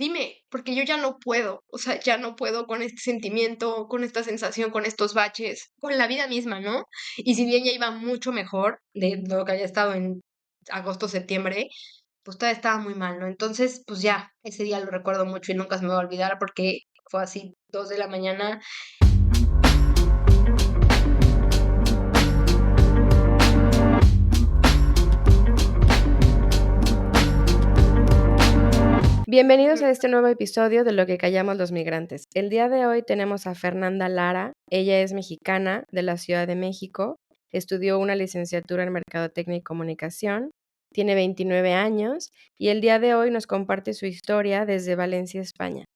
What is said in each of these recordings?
dime, porque yo ya no puedo, o sea, ya no puedo con este sentimiento, con esta sensación, con estos baches, con la vida misma, ¿no? Y si bien ya iba mucho mejor de lo que había estado en agosto, septiembre, pues todavía estaba muy mal, ¿no? Entonces, pues ya, ese día lo recuerdo mucho y nunca se me va a olvidar porque fue así, 2 de la mañana. Bienvenidos a este nuevo episodio de Lo que callamos los migrantes. El día de hoy tenemos a Fernanda Lara. Ella es mexicana de la Ciudad de México. Estudió una licenciatura en Mercadotecnia y Comunicación. Tiene 29 años y el día de hoy nos comparte su historia desde Valencia, España.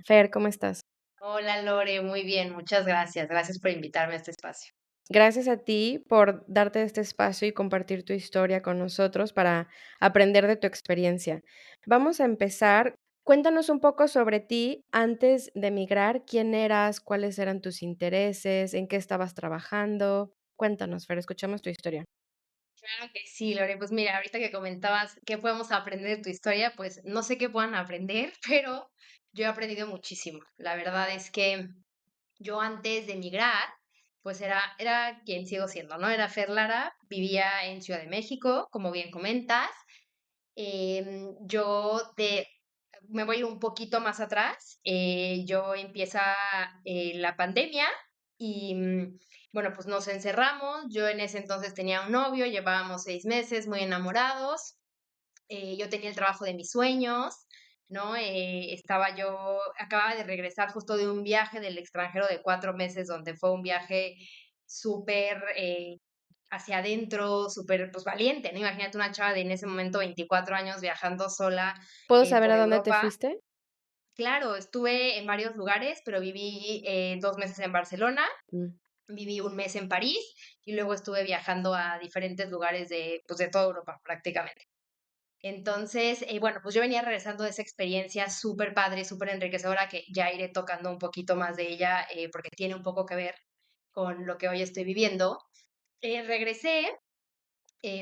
Fer, ¿cómo estás? Hola Lore, muy bien, muchas gracias. Gracias por invitarme a este espacio. Gracias a ti por darte este espacio y compartir tu historia con nosotros para aprender de tu experiencia. Vamos a empezar. Cuéntanos un poco sobre ti antes de emigrar. ¿Quién eras? ¿Cuáles eran tus intereses? ¿En qué estabas trabajando? Cuéntanos, Fer, escuchamos tu historia. Claro que sí, Lore. Pues mira, ahorita que comentabas qué podemos aprender de tu historia, pues no sé qué puedan aprender, pero yo he aprendido muchísimo. La verdad es que yo antes de emigrar, pues era quien sigo siendo, ¿no? Era Fer Lara, vivía en Ciudad de México, como bien comentas. Me voy a ir un poquito más atrás. Yo empieza la pandemia y bueno, pues nos encerramos. Yo en ese entonces tenía un novio, llevábamos 6 meses muy enamorados. Yo tenía el trabajo de mis sueños, ¿no? Acababa de regresar justo de un viaje del extranjero de 4 meses, donde fue un viaje súper hacia adentro, súper pues valiente, ¿no? Imagínate una chava de en ese momento 24 años viajando sola ¿Puedo saber a por dónde te Europa. fuiste? Claro, estuve en varios lugares, pero viví 2 meses en Barcelona, Mm, viví un mes en París y luego estuve viajando a diferentes lugares pues de toda Europa prácticamente. Entonces, bueno, pues yo venía regresando de esa experiencia súper padre, súper enriquecedora, que ya iré tocando un poquito más de ella, porque tiene un poco que ver con lo que hoy estoy viviendo. Regresé,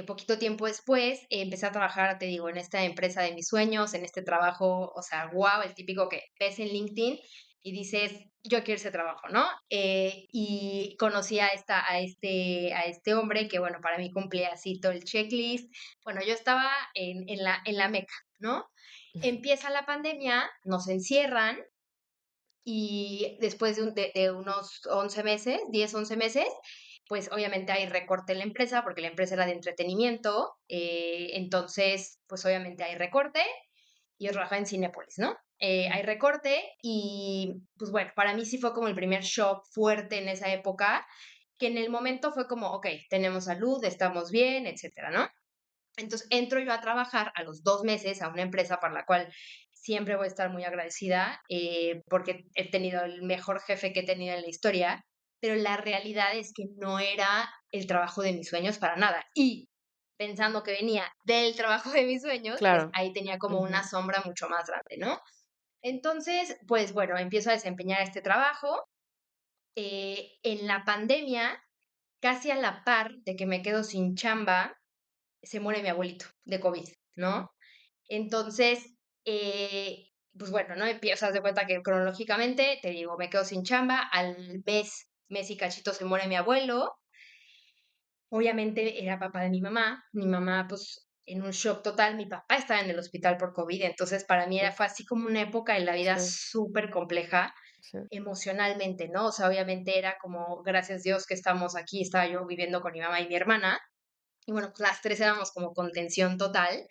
poquito tiempo después, empecé a trabajar, te digo, en esta empresa de mis sueños, en este trabajo, o sea, wow, el típico que ves en LinkedIn y dices, yo quiero ese trabajo, ¿no? Y conocí a este hombre que, bueno, para mí cumplía así todo el checklist. Bueno, yo estaba en la meca, ¿no? Empieza la pandemia, nos encierran y después de unos 11 meses, 10 11 meses, pues obviamente hay recorte en la empresa porque la empresa era de entretenimiento, entonces pues obviamente hay recorte y yo trabajaba en Cinépolis, ¿no? Hay recorte y pues bueno, para mí sí fue como el primer shock fuerte en esa época, que en el momento fue como, ok, tenemos salud, estamos bien, etcétera, ¿no? Entonces entro yo a trabajar a los 2 meses a una empresa para la cual siempre voy a estar muy agradecida, porque he tenido el mejor jefe que he tenido en la historia, pero la realidad es que no era el trabajo de mis sueños para nada. Y pensando que venía del trabajo de mis sueños, pues claro. ahí tenía como una Ujú. sombra mucho más grande, ¿no? Entonces, pues bueno, empiezo a desempeñar este trabajo. En la pandemia, casi a la par de que me quedo sin chamba, se muere mi abuelito de COVID, ¿no? Entonces, pues bueno, ¿no? Empiezas de cuenta que cronológicamente, te digo, me quedo sin chamba, al mes y cachito se muere mi abuelo, obviamente era papá de mi mamá pues en un shock total, mi papá estaba en el hospital por COVID, entonces para mí Uf, fue así como una época en la vida sí, súper compleja sí. emocionalmente, ¿no? O sea, obviamente era como, gracias Dios que estamos aquí, estaba yo viviendo con mi mamá y mi hermana, y bueno, pues las tres éramos como con tensión total,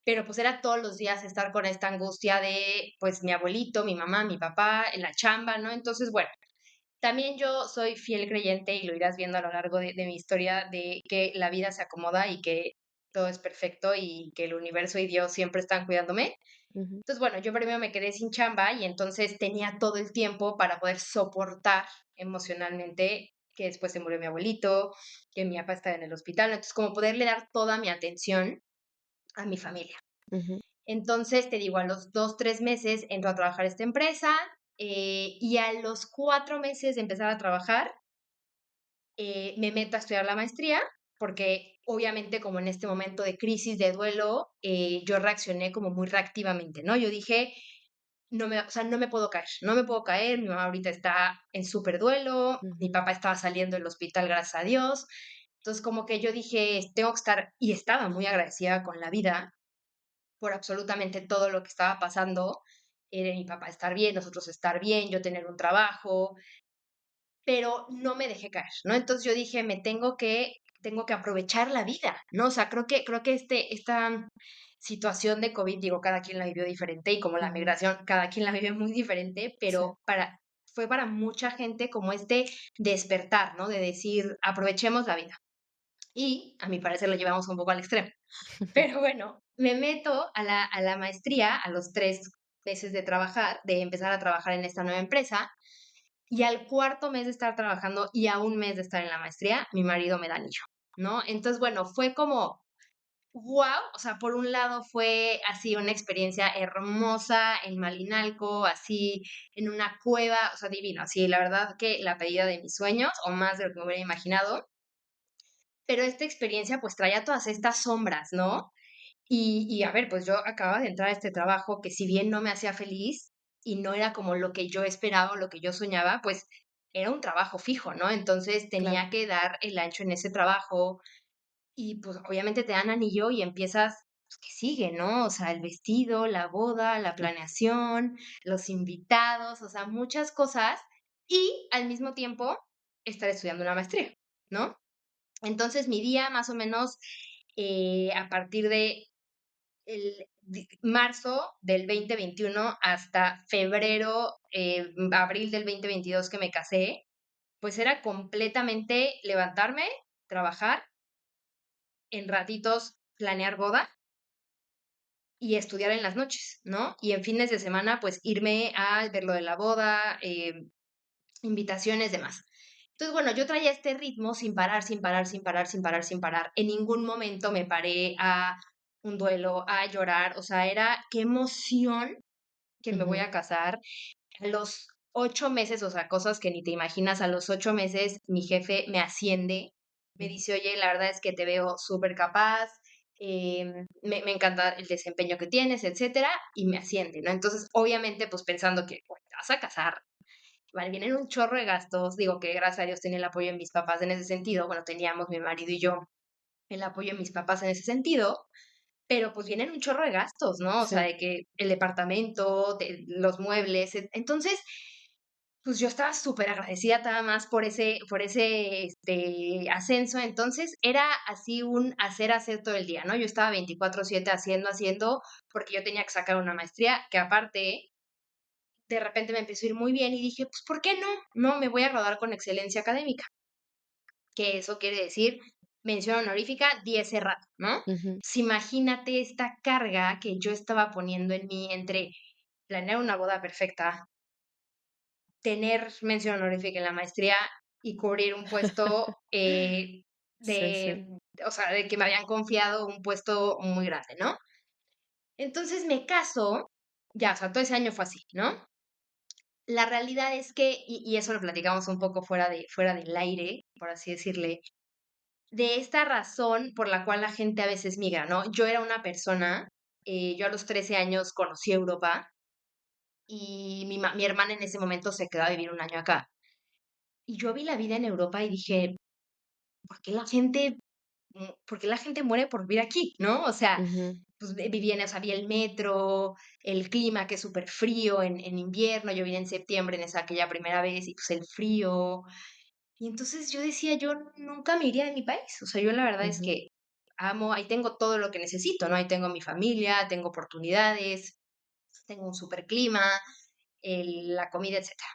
pero pues era todos los días estar con esta angustia de, pues mi abuelito, mi mamá, mi papá, en la chamba, ¿no? Entonces, bueno, también yo soy fiel creyente y lo irás viendo a lo largo de mi historia de que la vida se acomoda y que todo es perfecto y que el universo y Dios siempre están cuidándome. Ujú. Entonces, bueno, yo primero me quedé sin chamba y entonces tenía todo el tiempo para poder soportar emocionalmente que después se murió mi abuelito, que mi papá estaba en el hospital, entonces como poderle dar toda mi atención a mi familia. Ujú. Entonces, te digo, a los 2, 3 meses entro a trabajar a esta empresa, y a los 4 meses de empezar a trabajar, me meto a estudiar la maestría, porque obviamente como en este momento de crisis, de duelo, yo reaccioné como muy reactivamente, ¿no? Yo dije, o sea, no me puedo caer, mi mamá ahorita está en súper duelo, mi Ujú. papá estaba saliendo del hospital, gracias a Dios. Entonces, como que yo dije, tengo que estar, y estaba muy agradecida con la vida por absolutamente todo lo que estaba pasando. Mi papá estar bien, nosotros estar bien, yo tener un trabajo, pero no me dejé caer, ¿no? Entonces yo dije, tengo que aprovechar la vida, ¿no? O sea, creo que esta situación de COVID, digo, cada quien la vivió diferente y como la Ujú. migración, cada quien la vive muy diferente, Sí. pero fue para mucha gente como este despertar, ¿no? De decir, aprovechemos la vida. Y a mi parecer lo llevamos un poco al extremo. Pero bueno, me meto a la maestría a los 3 meses de empezar a trabajar en esta nueva empresa y al cuarto mes de estar trabajando y a un mes de estar en la maestría, mi marido me da anillo, ¿no? Entonces, bueno, fue como, wow, o sea, por un lado fue así una experiencia hermosa en Malinalco, así en una cueva, o sea, divino, así, la verdad que la pedida de mis sueños, o más de lo que me hubiera imaginado, pero esta experiencia pues traía todas estas sombras, ¿no? Y a ver, pues yo acababa de entrar a este trabajo que si bien no me hacía feliz y no era como lo que yo esperaba o lo que yo soñaba, pues era un trabajo fijo, ¿no? Entonces Claro. tenía que dar el ancho en ese trabajo y pues obviamente te dan anillo y empiezas, pues, ¿qué sigue, no? O sea, el vestido, la boda, la planeación, los invitados, o sea, muchas cosas y al mismo tiempo estar estudiando una maestría, ¿no? Entonces mi día más o menos a partir de marzo del 2021 hasta febrero, abril del 2022 que me casé, pues era completamente levantarme, trabajar, en ratitos planear boda y estudiar en las noches, ¿no? Y en fines de semana, pues irme a ver lo de la boda, invitaciones, demás. Entonces, bueno, yo traía este ritmo sin parar, sin parar, sin parar, sin parar, sin parar. En ningún momento me paré a un duelo, a llorar. O sea, era qué emoción que me voy Ujú. a casar. A los 8 meses, o sea, cosas que ni te imaginas, a los 8 meses mi jefe me asciende, me Ujú. dice, oye, la verdad es que te veo súper capaz, me encanta el desempeño que tienes, etcétera, y me asciende, ¿no? Entonces, obviamente, pues pensando que pues, te vas a casar, vale, vienen un chorro de gastos, digo que gracias a Dios tenía el apoyo de mis papás en ese sentido, bueno, teníamos mi marido y yo el apoyo de mis papás en ese sentido, pero pues vienen un chorro de gastos, ¿no? O sea, Sí. de que el departamento, de los muebles. Entonces, pues yo estaba súper agradecida nada más por ese ascenso. Entonces, era así un hacer, hacer todo el día, ¿no? Yo estaba 24/7 haciendo, haciendo, porque yo tenía que sacar una maestría, que aparte, de repente me empezó a ir muy bien y dije, pues, ¿por qué no? No, me voy a graduar con excelencia académica, que eso quiere decir mención honorífica 10 cerrado, ¿no? Ujú. Pues imagínate esta carga que yo estaba poniendo en mí entre planear una boda perfecta, tener mención honorífica en la maestría y cubrir un puesto Sí, sí. de, o sea, de que me habían confiado un puesto muy grande, ¿no? Entonces me caso, ya, o sea, todo ese año fue así, ¿no? La realidad es que, y eso lo platicamos un poco fuera del aire, por así decirle, de esta razón por la cual la gente a veces migra, ¿no? Yo era una persona, yo a los 13 años conocí Europa y mi hermana en ese momento se quedó a vivir un año acá. Y yo vi la vida en Europa y dije, ¿por qué la gente, por qué la gente muere por vivir aquí, ¿no? O sea, Ujú. pues viví o sea, vi el metro, el clima que es súper frío en invierno, yo vine en septiembre aquella primera vez y pues el frío, y entonces yo decía, yo nunca me iría de mi país. O sea, yo la verdad es Ujú. que amo, ahí tengo todo lo que necesito, ¿no? Ahí tengo mi familia, tengo oportunidades, tengo un super clima, la comida, etcétera.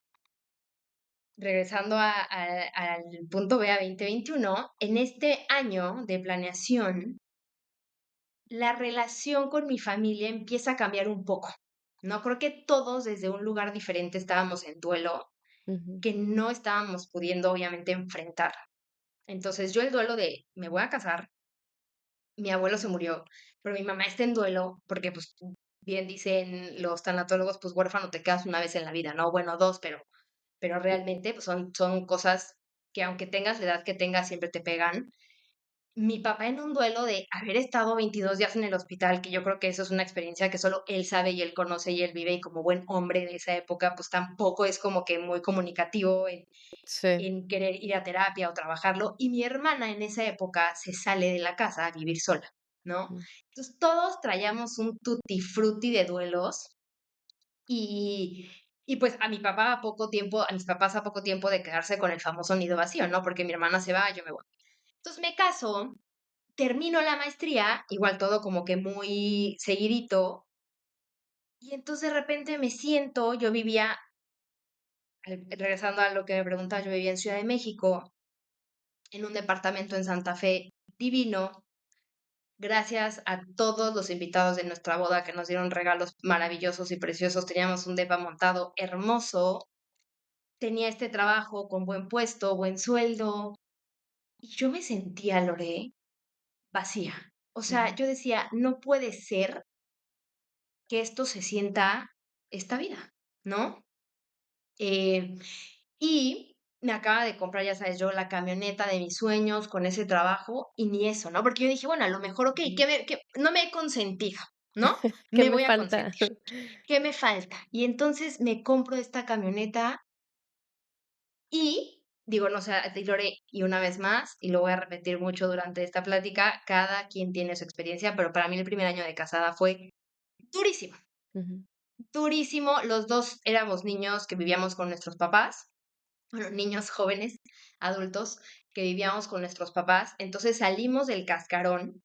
Regresando al punto B, a 2021, en este año de planeación, la relación con mi familia empieza a cambiar un poco. No creo que todos desde un lugar diferente estábamos en duelo, Ujú. que no estábamos pudiendo obviamente enfrentar. Entonces yo el duelo de me voy a casar, mi abuelo se murió, pero mi mamá está en duelo porque, pues, bien dicen los tanatólogos, pues huérfano te quedas una vez en la vida, ¿no? Bueno, dos, pero realmente pues, son cosas que aunque tengas la edad que tengas, siempre te pegan. mi papá en un duelo de haber estado 22 días en el hospital, que yo creo que eso es una experiencia que solo él sabe y él conoce y él vive, y como buen hombre de esa época, pues tampoco es como que muy comunicativo Sí. en querer ir a terapia o trabajarlo. Y mi hermana en esa época se sale de la casa a vivir sola, ¿no? Mm, Entonces todos traíamos un tutti frutti de duelos y, y pues a mis papás a poco tiempo de quedarse con el famoso nido vacío, ¿no? Porque mi hermana se va, yo me voy. Entonces me caso, termino la maestría, igual todo como que muy seguidito, y entonces de repente me siento, yo vivía, regresando a lo que me preguntaba, yo vivía en Ciudad de México, en un departamento en Santa Fe divino, gracias a todos los invitados de nuestra boda que nos dieron regalos maravillosos y preciosos, teníamos un depa montado hermoso, tenía este trabajo con buen puesto, buen sueldo, y yo me sentía, Lore, vacía. O sea, ujú, yo decía, no puede ser que esto se sienta esta vida, ¿no? Eh, y me acaba de comprar, ya sabes, yo la camioneta de mis sueños con ese trabajo y ni eso, ¿no? Porque yo dije, bueno, a lo mejor, ok, ujú. no me he consentido, ¿no? ¿Qué Me me voy a falta? consentir. ¿Qué me falta? Y entonces me compro esta camioneta y digo, no sé, Lore, y una vez más, y lo voy a repetir mucho durante esta plática, cada quien tiene su experiencia, pero para mí el primer año de casada fue durísimo, Ujú, durísimo. Los dos éramos niños que vivíamos con nuestros papás, bueno, niños jóvenes, adultos, que vivíamos con nuestros papás. Entonces salimos del cascarón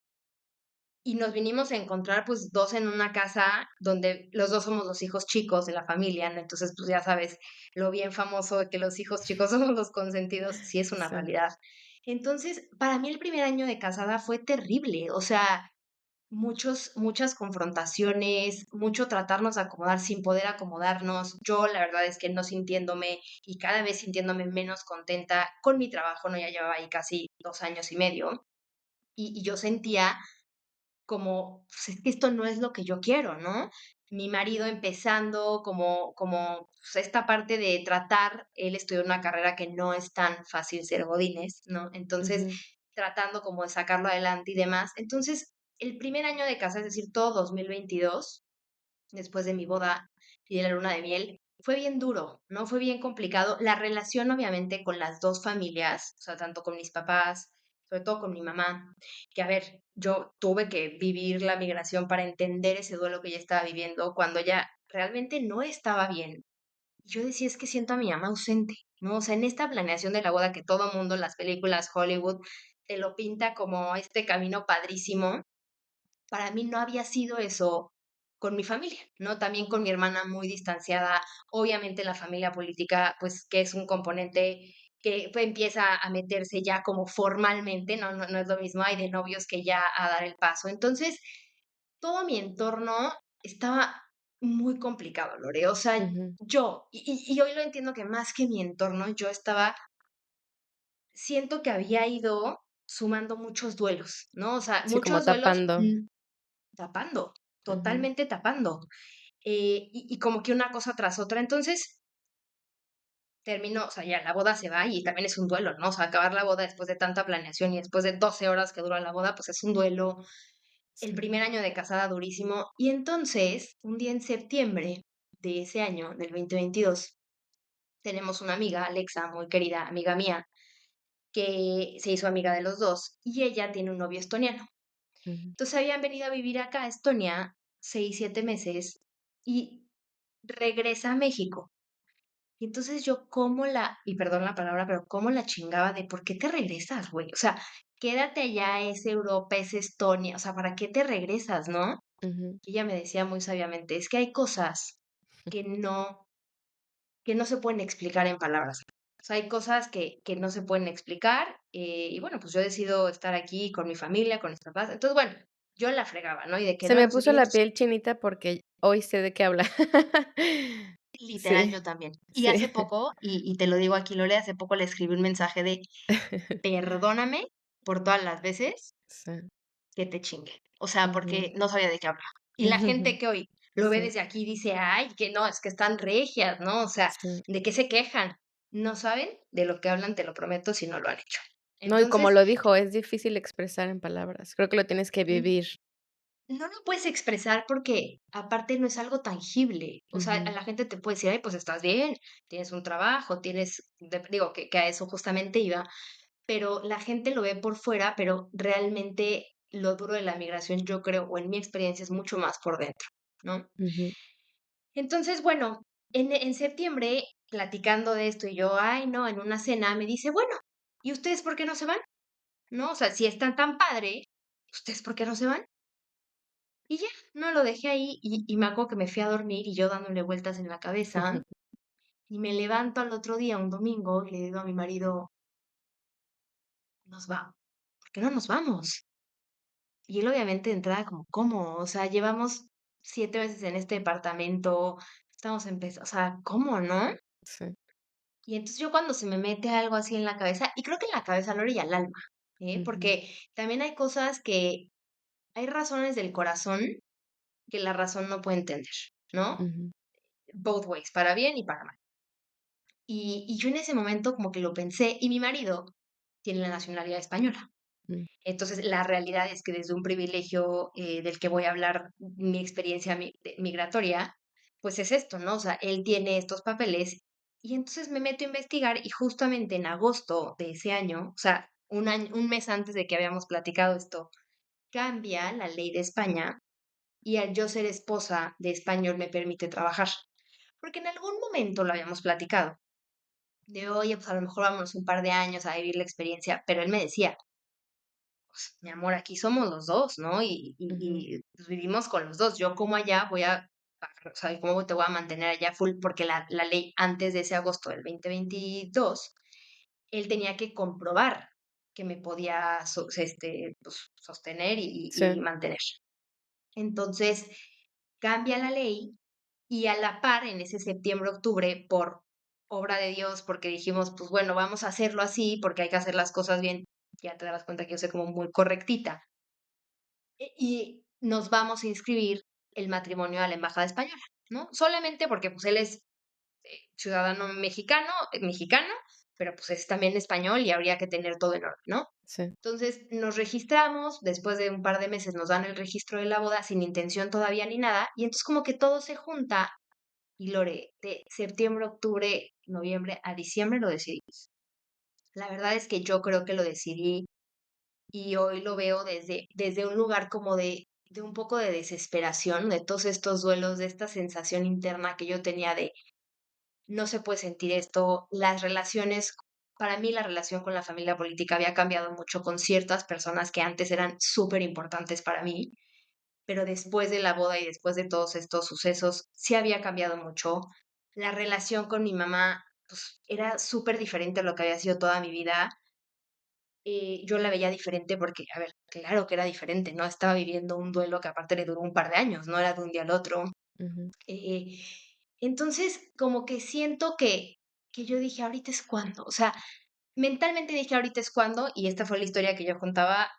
y nos vinimos a encontrar pues dos en una casa donde los dos somos los hijos chicos de la familia, ¿no? Entonces pues ya sabes, lo bien famoso de que los hijos chicos somos los consentidos, sí es una sí, realidad. Entonces, para mí el primer año de casada fue terrible, o sea, muchas confrontaciones, mucho tratarnos de acomodar sin poder acomodarnos. Yo la verdad es que no sintiéndome y cada vez sintiéndome menos contenta con mi trabajo, ¿no? Ya llevaba ahí casi 2 años y medio y yo sentía como, pues es que esto no es lo que yo quiero, ¿no? Mi marido empezando como pues, esta parte de tratar, él estudió una carrera que no es tan fácil ser godines, ¿no? Entonces, ujú, tratando como de sacarlo adelante y demás. Entonces, el primer año de casa, es decir, todo 2022 después de mi boda y de la luna de miel, fue bien duro, ¿no? Fue bien complicado. La relación, obviamente, con las dos familias, o sea, tanto con mis papás, sobre todo con mi mamá, que a ver, yo tuve que vivir la migración para entender ese duelo que ella estaba viviendo cuando ella realmente no estaba bien. Y yo decía, es que siento a mi mamá ausente, ¿no? O sea, en esta planeación de la boda que todo mundo, las películas, Hollywood, te lo pinta como este camino padrísimo, para mí no había sido eso con mi familia, ¿no? También con mi hermana muy distanciada, obviamente la familia política, pues que es un componente que pues, empieza a meterse ya como formalmente, no es lo mismo, hay de novios que ya a dar el paso. Entonces, todo mi entorno estaba muy complicado, Lore. O sea, ujú. y hoy lo entiendo que más que mi entorno, yo estaba, siento que había ido sumando muchos duelos, ¿no? O sea, Sí, como muchos duelos. tapando. Tapando, Ujú, totalmente tapando. Y como que una cosa tras otra. Entonces, terminó, o sea, ya la boda se va y también es un duelo, ¿no? O sea, acabar la boda después de tanta planeación y después de 12 horas que dura la boda, pues es un duelo. El sí, primer año de casada durísimo. Y entonces, un día en septiembre de ese año, del 2022, tenemos una amiga, Alexa, muy querida amiga mía, que se hizo amiga de los dos y ella tiene un novio estoniano. ujú, Entonces habían venido a vivir acá a Estonia 6, 7 meses y regresa a México. Y entonces yo y perdón la palabra, pero cómo la chingaba de por qué te regresas, güey. O sea, quédate allá, es Europa, es Estonia. O sea, ¿para qué te regresas, no? ujú. Y ella me decía muy sabiamente, es que hay cosas que que no se pueden explicar en palabras. O sea, hay cosas que no se pueden explicar. Y bueno, pues yo decido estar aquí con mi familia, con mis papás. Entonces, bueno, yo la fregaba, ¿no? Y de que Se no, me no sé qué. puso Y la entonces, piel chinita porque hoy sé de qué habla. literal, Sí, yo también. Y sí. hace poco, y te lo digo aquí, Lore, hace poco le escribí un mensaje de perdóname por todas las veces Sí. que te chingue. O sea, Ujú. porque no sabía de qué hablaba. Y la gente que hoy lo ve Sí, desde aquí dice, ay, que no, es que están regias, ¿no? O sea, sí. ¿de qué se quejan? No saben de lo que hablan, te lo prometo, si no lo han hecho. No, y como Entonces, lo dijo, es difícil expresar en palabras. Creo que lo tienes que n vivir. no lo puedes expresar porque aparte no es algo tangible. O sea, a Ujú, la gente te puede decir: "Ay, pues estás bien, tienes un trabajo, tienes", digo que a eso justamente iba, pero la gente lo ve por fuera, pero realmente lo duro de la migración, yo creo, o en mi experiencia, es mucho más por dentro, ¿no? ujú, Entonces, bueno, en septiembre, platicando de esto, y yo, ay, no, en una cena me dice: "Bueno, ¿y ustedes por qué no se van?", ¿no? O sea, si están tan padre, ¿ustedes por qué no se van? Y ya, no, lo dejé ahí y me acuerdo que me fui a dormir y yo dándole vueltas en la cabeza, y me levanto al otro día, un domingo, y le digo a mi marido: "Nos va ¿Por qué no nos vamos?". Y él obviamente de entrada como, ¿cómo? O sea, llevamos 7 meses en este departamento, estamos empezando, o sea, ¿cómo, no? sí, Y entonces yo cuando se me mete algo así en la cabeza, y creo que en la cabeza no y al alma, ujú, porque también hay cosas que, hay razones del corazón que la razón no puede entender, ¿no? ujú, Both ways, para bien y para mal. Y yo en ese momento como que lo pensé, y mi marido tiene la nacionalidad española. mm, Entonces, la realidad es que desde un privilegio del que voy a hablar, mi experiencia migratoria, pues es esto, ¿no? O sea, él tiene estos papeles y entonces me meto a investigar y justamente en agosto de ese año, o sea, un mes antes de que habíamos platicado esto, cambia la ley de España y al yo ser esposa de español me permite trabajar. Porque en algún momento lo habíamos platicado, de oye, pues a lo mejor vámonos un par de años a vivir la experiencia, pero él me decía, pues, mi amor, aquí somos los 2, ¿no? ujú, Pues, vivimos con los 2. Yo como allá voy a pagar, o sea, ¿cómo te voy a mantener allá full? Porque la ley antes de ese agosto del 2022, él tenía que comprobar que me podía pues, sostener y sí, mantener. Entonces, cambia la ley y a la par, en ese septiembre, octubre, por obra de Dios, porque dijimos, pues bueno, vamos a hacerlo así, porque hay que hacer las cosas bien. Ya te darás cuenta que yo soy como muy correctita. Y nos vamos a inscribir el matrimonio a la embajada española, ¿no? Solamente porque pues él es ciudadano mexicano, pero pues es también español y habría que tener todo en orden, ¿no? sí, Entonces nos registramos, después de un par de meses nos dan el registro de la boda sin intención todavía ni nada, y entonces como que todo se junta y Lore, de septiembre, octubre, noviembre a diciembre lo decidimos. La verdad es que yo creo que lo decidí y hoy lo veo desde un lugar como de un poco de desesperación, de todos estos duelos, de esta sensación interna que yo tenía de no se puede sentir esto, las relaciones, para mí la relación con la familia política había cambiado mucho con ciertas personas que antes eran súper importantes para mí, pero después de la boda y después de todos estos sucesos, sí había cambiado mucho. La relación con mi mamá, pues, era súper diferente a lo que había sido toda mi vida. Yo la veía diferente porque, a ver, claro que era diferente, ¿no? Estaba viviendo un duelo que aparte le duró un par de años, no era de un día al otro. ujú, Eh, entonces, como que siento que yo dije, ahorita es cuando, o sea, mentalmente dije, ahorita es cuando, y esta fue la historia que yo contaba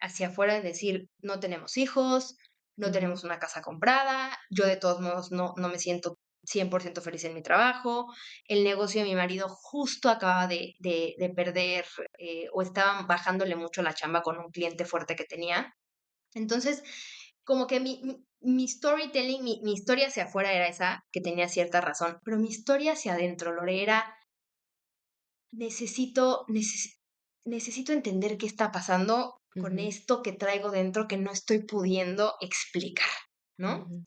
hacia afuera, de decir, no tenemos hijos, no ujú, tenemos una casa comprada, yo de todos modos no me siento 100% feliz en mi trabajo, el negocio de mi marido justo acaba de perder o estaban bajándole mucho la chamba con un cliente fuerte que tenía. Entonces, como que mi storytelling, mi historia hacia afuera era esa, que tenía cierta razón, pero mi historia hacia adentro, Lore, era necesito, necesito entender qué está pasando con ujú, esto que traigo dentro que no estoy pudiendo explicar, ¿no? ujú,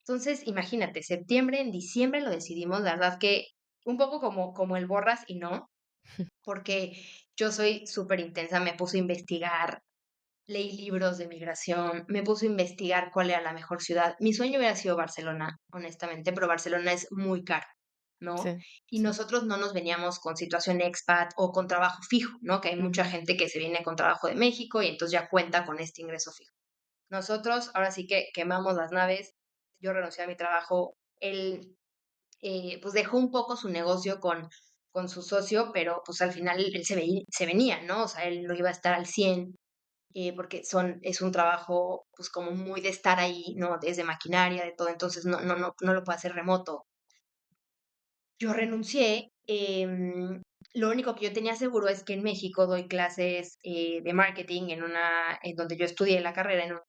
Entonces, imagínate, septiembre, en diciembre lo decidimos, la verdad que un poco como el borras y no, porque yo soy súper intensa, me puse a investigar, leí libros de migración, me puse a investigar cuál era la mejor ciudad. Mi sueño hubiera sido Barcelona, honestamente, pero Barcelona es muy caro, ¿no? sí, Y sí, nosotros no nos veníamos con situación expat o con trabajo fijo, ¿no? Que hay mucha ujú, gente que se viene con trabajo de México y entonces ya cuenta con este ingreso fijo. Nosotros ahora sí que quemamos las naves, yo renuncié a mi trabajo, él pues dejó un poco su negocio con su socio, pero pues al final él se venía, ¿no? O sea, él no iba a estar al 100 porque es un trabajo, pues, como muy de estar ahí, ¿no? Desde maquinaria, de todo, entonces no lo puedo hacer remoto. Yo renuncié Em, lo único que yo tenía seguro es que en México doy clases de marketing en donde yo estudié la carrera en una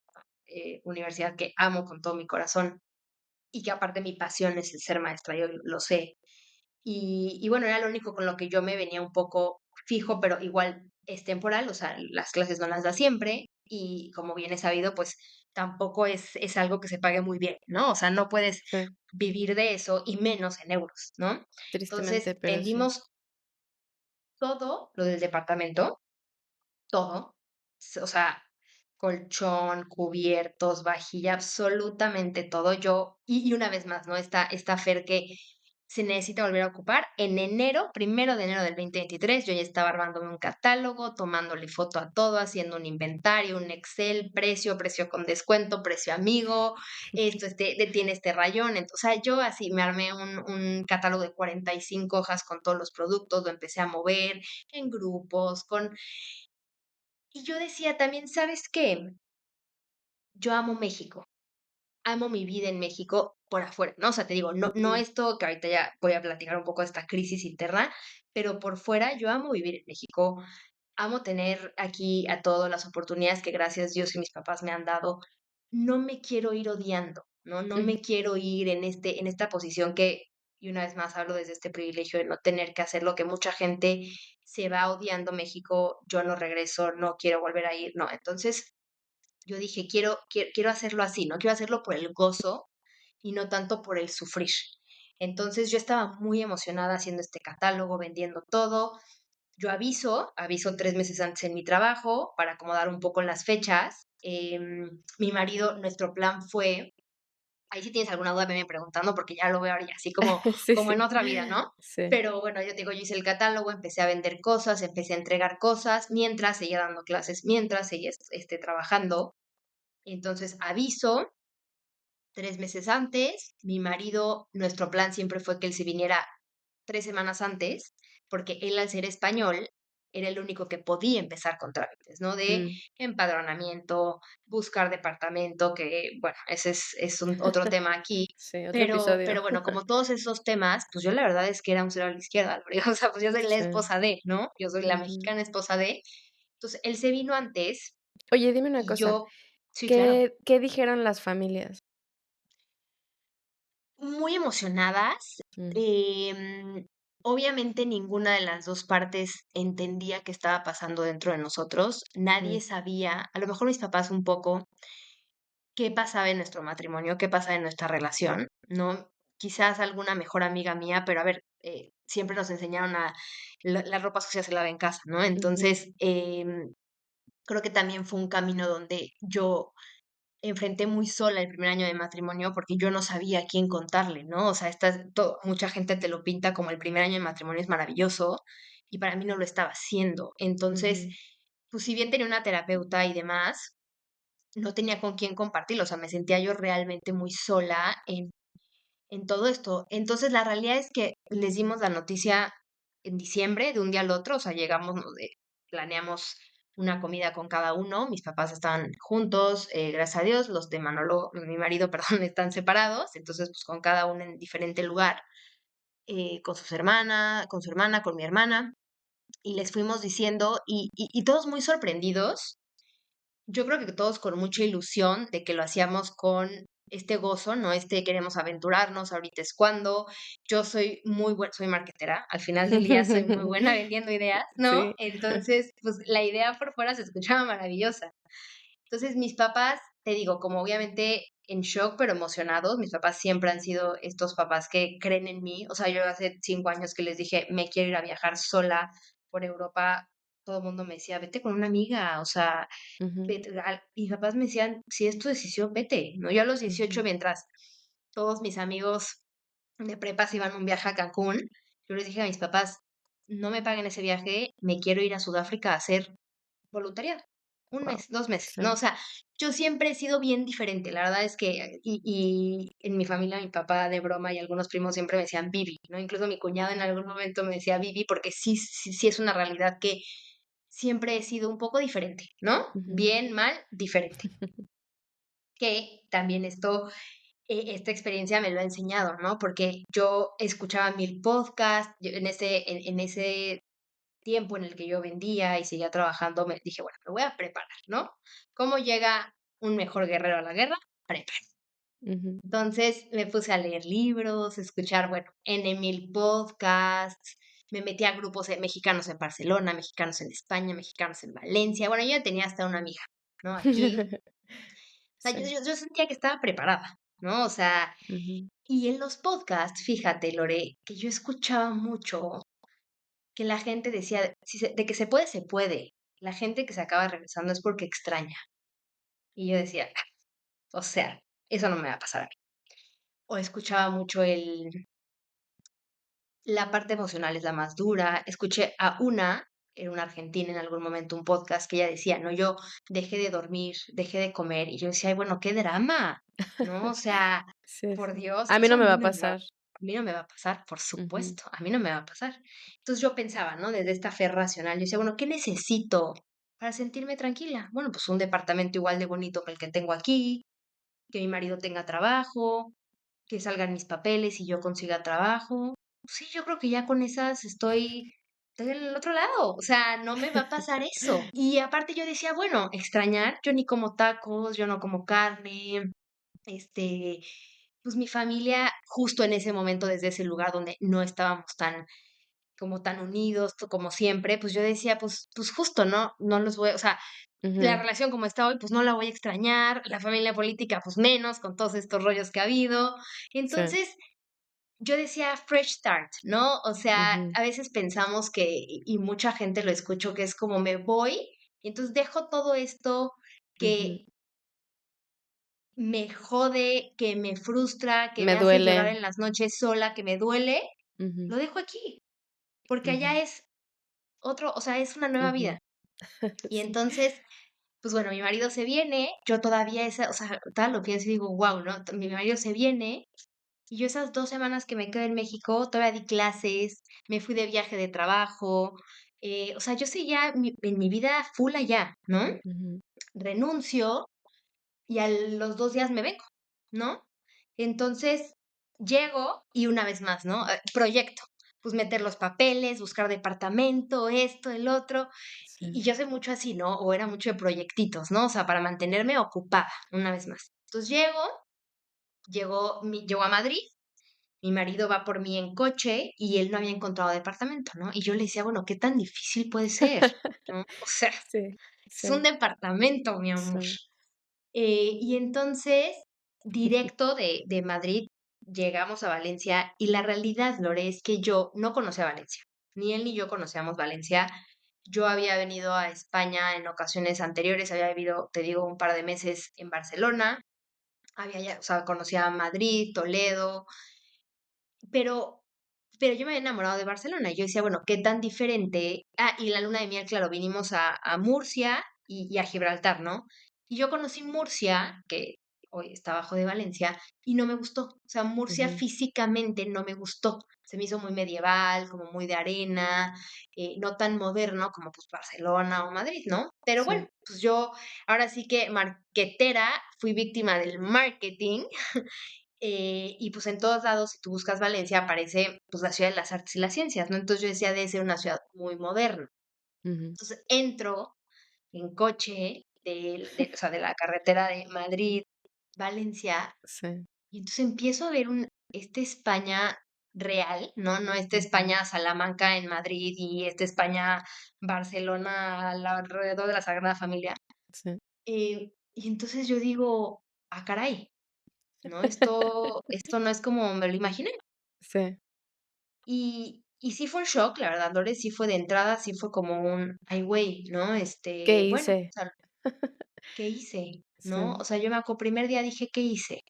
universidad que amo con todo mi corazón y que aparte mi pasión es el ser maestra, yo lo sé. Y bueno, era lo único con lo que yo me venía un poco fijo, pero igual es temporal, o sea, las clases no las da siempre y como bien es sabido, pues tampoco es algo que se pague muy bien, ¿no? O sea, no puedes Sí, vivir de eso y menos en euros, ¿no? tristemente, Entonces, pero sí. vendimos todo lo del departamento, todo, o sea, colchón, cubiertos, vajilla, absolutamente todo. Y una vez más, ¿no? Esta Fer que se necesita volver a ocupar. En enero, 1 de enero del 2023, yo ya estaba armándome un catálogo, tomándole foto a todo, haciendo un inventario, un Excel, precio con descuento, precio amigo, tiene este rayón. O sea, yo así me armé un catálogo de 45 hojas con todos los productos, lo empecé a mover en grupos, y yo decía también, ¿sabes qué? Yo amo México, amo mi vida en México por afuera, ¿no? O sea, te digo, no Ujú, esto que ahorita ya voy a platicar un poco de esta crisis interna, pero por fuera yo amo vivir en México, amo tener aquí a todas las oportunidades que gracias Dios y mis papás me han dado. No me quiero ir odiando, ¿no? No ujú, me quiero ir en esta posición que, y una vez más hablo desde este privilegio de no tener que hacer lo que mucha gente se va odiando México, yo no regreso, no quiero volver a ir, no. Entonces, yo dije, quiero hacerlo así, no quiero hacerlo por el gozo y no tanto por el sufrir. Entonces yo estaba muy emocionada haciendo este catálogo, vendiendo todo. Yo aviso 3 meses antes en mi trabajo para acomodar un poco las fechas. Mi marido, nuestro plan fue, ahí si tienes alguna duda, me preguntando porque ya lo veo ahora ya así Sí, como en sí, otra vida, ¿no? sí. Pero bueno, yo te digo, yo hice el catálogo, empecé a vender cosas, empecé a entregar cosas, mientras seguía dando clases, mientras seguía trabajando. Entonces aviso 3 meses antes. Mi marido, nuestro plan siempre fue que él se viniera 3 semanas antes, porque él al ser español era el único que podía empezar con trámites, ¿no? De Mm, empadronamiento, buscar departamento, que bueno, ese es otro tema aquí. sí, otro Pero episodio. bueno, como todos esos temas, pues yo la verdad es que era un cero a la izquierda, Lore. O sea, pues yo soy la Sí. esposa de, ¿no? Yo soy la Ujú. mexicana esposa de. Entonces, él se vino antes Oye, dime una y cosa, yo, sí, claro. ¿qué dijeron las familias? Muy emocionadas. Mm, em, Obviamente ninguna de las 2 partes entendía qué estaba pasando dentro de nosotros. mm, Nadie sabía, a lo mejor mis papás un poco, qué pasaba en nuestro matrimonio, qué pasaba en nuestra relación, ¿no? Quizás alguna mejor amiga mía, pero a ver, siempre nos enseñaron a la ropa sucia se lava en casa, ¿no? ujú, Entonces, creo que también fue un camino donde yo enfrenté muy sola el primer año de matrimonio porque yo no sabía a quién contarle, ¿no? O sea, mucha gente te lo pinta como el primer año de matrimonio es maravilloso y para mí no lo estaba haciendo. Entonces, ujú, pues si bien tenía una terapeuta y demás, no tenía con quién compartirlo, o sea, me sentía yo realmente muy sola en todo esto. Entonces, la realidad es que les dimos la noticia en diciembre, de un día al otro, o sea, planeamos una comida con cada uno, mis papás estaban juntos, gracias a Dios, los de Manolo, mi marido, perdón, están separados, entonces, pues con cada uno en diferente lugar, con su hermana, con mi hermana, y les fuimos diciendo, y todos muy sorprendidos, yo creo que todos con mucha ilusión de que lo hacíamos con este gozo, ¿no? Queremos aventurarnos, ahorita es cuando. Yo soy muy buena, soy marketera, al final del día soy muy buena vendiendo ideas, ¿no? Sí. Entonces, pues la idea por fuera se escuchaba maravillosa. Entonces, mis papás, te digo, como obviamente en shock, pero emocionados, mis papás siempre han sido estos papás que creen en mí. O sea, yo hace 5 años que les dije, me quiero ir a viajar sola por Europa. Todo el mundo me decía, vete con una amiga, o sea, Ujú, mis papás me decían, si es tu decisión, vete, ¿no? Yo a los 18 ujú, mientras todos mis amigos de prepa se iban a un viaje a Cancún, yo les dije a mis papás, no me paguen ese viaje, me quiero ir a Sudáfrica a hacer voluntariado. Un guau, mes, 2 meses, ¿no? O sí. sea, yo siempre he sido bien diferente. La verdad es que, y en mi familia, mi papá de broma y algunos primos siempre me decían Bibi, ¿no? Incluso mi cuñado en algún momento me decía Bibi porque sí, sí, sí es una realidad que siempre he sido un poco diferente, ¿no? Ujú. Bien, mal, diferente. Que también esto esta experiencia me lo ha enseñado, ¿no? Porque yo escuchaba 1000 podcasts, en ese tiempo en el que yo vendía y seguía trabajando, me dije, bueno, me voy a preparar, ¿no? ¿Cómo llega un mejor guerrero a la guerra? Prepara. Ujú. Entonces me puse a leer libros, escuchar, bueno, N mil podcasts, me metí a grupos mexicanos en Barcelona, mexicanos en España, mexicanos en Valencia. Bueno, yo ya tenía hasta una amiga, ¿no? Aquí. O sea, Sí. yo sentía que estaba preparada, ¿no? O sea, Ujú, y en los podcasts, fíjate, Lore, que yo escuchaba mucho que la gente decía, de que se puede, se puede. La gente que se acaba regresando es porque extraña. Y yo decía, "Ah, o sea, eso no me va a pasar a mí". O escuchaba mucho la parte emocional es la más dura. Escuché a era una argentina en algún momento, un podcast que ella decía, no, yo dejé de dormir, dejé de comer. Y yo decía, ay, bueno, qué drama, ¿no? O sea, sí, por sí. Dios, A mí eso no a me va mí a no me va, pasar. a mí no me va a pasar, por Ujú, supuesto, a mí no me va a pasar. Entonces yo pensaba, ¿no? Desde esta fe racional, yo decía, bueno, ¿qué necesito para sentirme tranquila? Bueno, pues un departamento igual de bonito que el que tengo aquí, que mi marido tenga trabajo, que salgan mis papeles y yo consiga trabajo. Sí, yo creo que ya con esas estoy en el otro lado, o sea, no me va a pasar eso. Y aparte yo decía, bueno, extrañar, yo ni como tacos, yo no como carne, este, pues mi familia justo en ese momento, desde ese lugar donde no estábamos tan unidos, como siempre, pues yo decía, pues justo, ¿no? No los voy, o sea, la ujú, relación como está hoy, pues no la voy a extrañar, la familia política, pues menos, con todos estos rollos que ha habido. sí, Entonces, yo decía fresh start, ¿no? O sea, ujú, a veces pensamos que, y mucha gente lo escucho, que es como me voy, y entonces dejo todo esto ujú. que me jode, que me frustra, que Me me hace llorar duele. en las noches sola, que me duele, Ujú, lo dejo aquí, porque allá ujú, es otro, o sea, es una nueva ujú. vida. Y Sí. entonces, pues bueno, mi marido se viene, yo todavía o sea, tal lo pienso y digo, wow, ¿no? Mi marido se viene y yo esas 2 semanas que me quedé en México, todavía di clases, me fui de viaje de trabajo, o sea, yo seguía en mi vida full allá, ¿no? Ujú, Renuncio y a los 2 días me vengo, ¿no? Entonces, llego y una vez más, ¿no? Proyecto, pues meter los papeles, buscar departamento, esto, el otro, y sí. yo soy mucho así, ¿no? O era mucho de proyectitos, ¿no? O sea, para mantenerme ocupada, una vez más. Entonces llego a Madrid, mi marido va por mí en coche y él no había encontrado departamento, ¿no? Y yo le decía, bueno, ¿qué tan difícil puede ser? ¿No? O sea, Sí, es un sí, departamento, mi amor. sí. Y entonces, directo de Madrid, llegamos a Valencia y la realidad, Lore, es que yo no conocía Valencia. Ni él ni yo conocíamos Valencia. Yo había venido a España en ocasiones anteriores, había vivido, te digo, un par de meses en Barcelona, o sea, conocía Madrid, Toledo, pero yo me había enamorado de Barcelona. Y yo decía, bueno, ¿qué tan diferente? Ah, y la luna de miel, claro, vinimos a Murcia y a Gibraltar, ¿no? Y yo conocí Murcia, que hoy está abajo de Valencia, y no me gustó. O sea, Murcia Ujú, físicamente no me gustó. Se me hizo muy medieval, como muy de arena, no tan moderno como pues Barcelona o Madrid, ¿no? Pero bueno, sí. pues yo ahora sí que marquetera, fui víctima del marketing. Y pues en todos lados, si tú buscas Valencia, aparece pues la ciudad de las artes y las ciencias, ¿no? Entonces yo decía, debe ser una ciudad muy moderna. Ujú, Entonces entro en coche o sea, de la carretera de Madrid, Valencia, sí. y entonces empiezo a ver esta España real, ¿no? No esta Ujú, España Salamanca en Madrid y esta España Barcelona alrededor de la Sagrada Familia. sí. Y entonces yo digo, ah, caray, ¿no? Esto no es como me lo imaginé. Sí. Y sí fue un shock, la verdad, Lore, sí fue de entrada, sí fue como un, ay, güey, ¿no? ¿Qué Bueno, o hice? sea, ¿qué hice? ¿No? O Sí. sea, yo me acuerdo, primer día dije, ¿qué hice?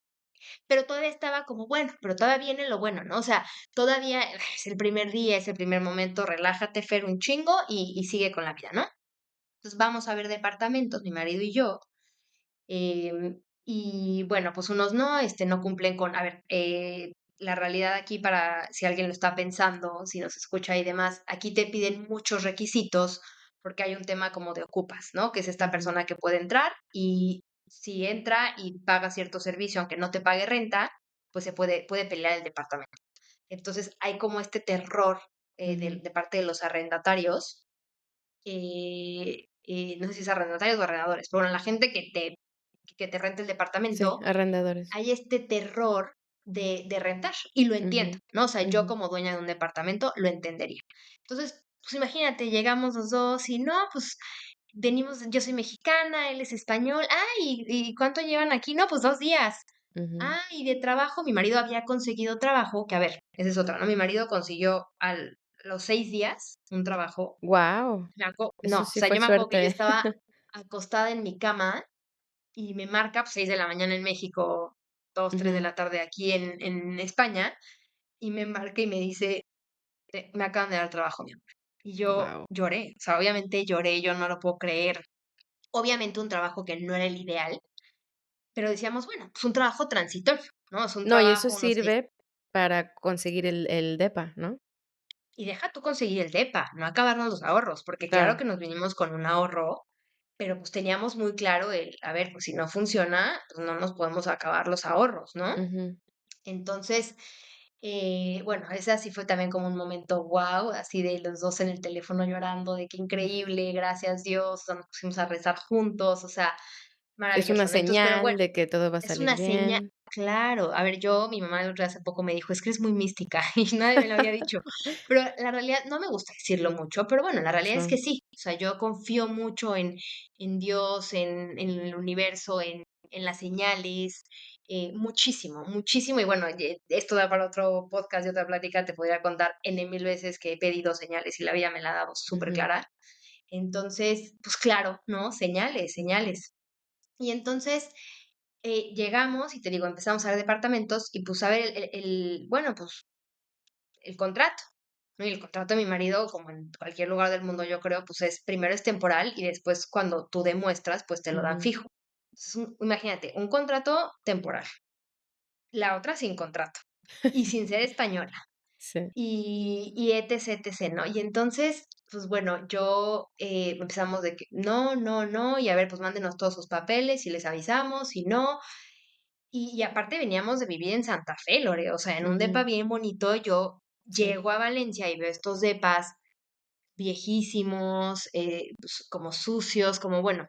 Pero todavía estaba como, bueno, pero todavía viene lo bueno, ¿no? O sea, todavía es el primer día, es el primer momento, relájate, Fer, un chingo y sigue con la vida, ¿no? Entonces vamos a ver departamentos, mi marido y yo, y bueno, pues unos no, no cumplen con, a ver, la realidad aquí para si alguien lo está pensando, si nos escucha y demás, aquí te piden muchos requisitos porque hay un tema como de ocupas, ¿no? Que es esta Ujú, persona que puede entrar si entra y paga cierto servicio, aunque no te pague renta, pues puede pelear el departamento. Entonces hay como este terror Ujú. de parte de los arrendatarios, no sé si es arrendatarios o arrendadores, pero bueno, la gente que te renta el Sí, departamento, arrendadores. hay este terror de rentar y lo entiendo, Ujú, ¿no? O sea, yo ujú, como dueña de un departamento lo entendería. Entonces, pues imagínate, llegamos los dos y no, pues venimos, yo soy mexicana, él es español. Ah, ¿y cuánto llevan aquí? No, pues 2 días. ujú. Ah, y de trabajo, mi marido había conseguido trabajo, que a ver, esa es otra, ¿no? Mi marido consiguió los 6 días un trabajo. Guau, No, eso o sí sea, fue yo me acuerdo que yo suerte. estaba acostada en mi cama y me marca, pues 6 de la mañana en México, 2, 3 de la tarde aquí en España, y me marca y me dice, Me acaban de dar trabajo, mi amor". Y yo Guau. lloré, o sea, obviamente lloré, yo no lo puedo creer. Obviamente un trabajo que no era el ideal, pero decíamos, bueno, pues un trabajo transitorio, ¿no? Es un No, y eso trabajo, no sé, sirve para conseguir el depa, ¿no? y deja tú conseguir el depa, no acabarnos los ahorros, porque claro Claro. que nos vinimos con un ahorro, pero pues teníamos muy claro a ver, pues si no funciona, pues no nos podemos acabar los ahorros, ¿no? Ujú, Entonces, bueno, ese sí fue también como un momento wow, así de los dos en el teléfono llorando, de qué increíble, gracias Dios, o sea, nos pusimos a rezar juntos, o sea, es una maravilloso, ¿no? Entonces, pero bueno, señal de que todo va a es salir una señal, bien. claro. A ver, mi mamá el otro día hace poco me dijo, es que eres muy mística y nadie me lo había dicho, pero la realidad, no me gusta decirlo mucho, pero bueno, la realidad es que Sí. sí, o sea, yo confío mucho en Dios, en el universo, en las señales, muchísimo, muchísimo, y bueno, esto da para otro podcast y otra plática, te podría contar N mil veces que he pedido señales y la vida me la ha dado súper Ujú, clara. Entonces, pues claro, ¿no? Señales, señales. Y entonces llegamos y te digo, empezamos a ver departamentos y pues a ver bueno, pues el contrato, ¿no? Y el contrato de mi marido, como en cualquier lugar del mundo, yo creo, pues primero es temporal y después cuando tú demuestras, pues te lo dan ujú. fijo. Entonces, imagínate, un contrato temporal, la otra sin contrato y sin ser española Sí. y etc, etc, ¿no? Y entonces, pues bueno, empezamos de que no, no, no, y a ver, pues mándenos todos sus papeles y les avisamos, y no. Y aparte veníamos de vivir en Santa Fe, Lore, o sea, en un depa Ujú, bien bonito. Yo sí. llego a Valencia y veo estos depas viejísimos, pues, como sucios, como bueno,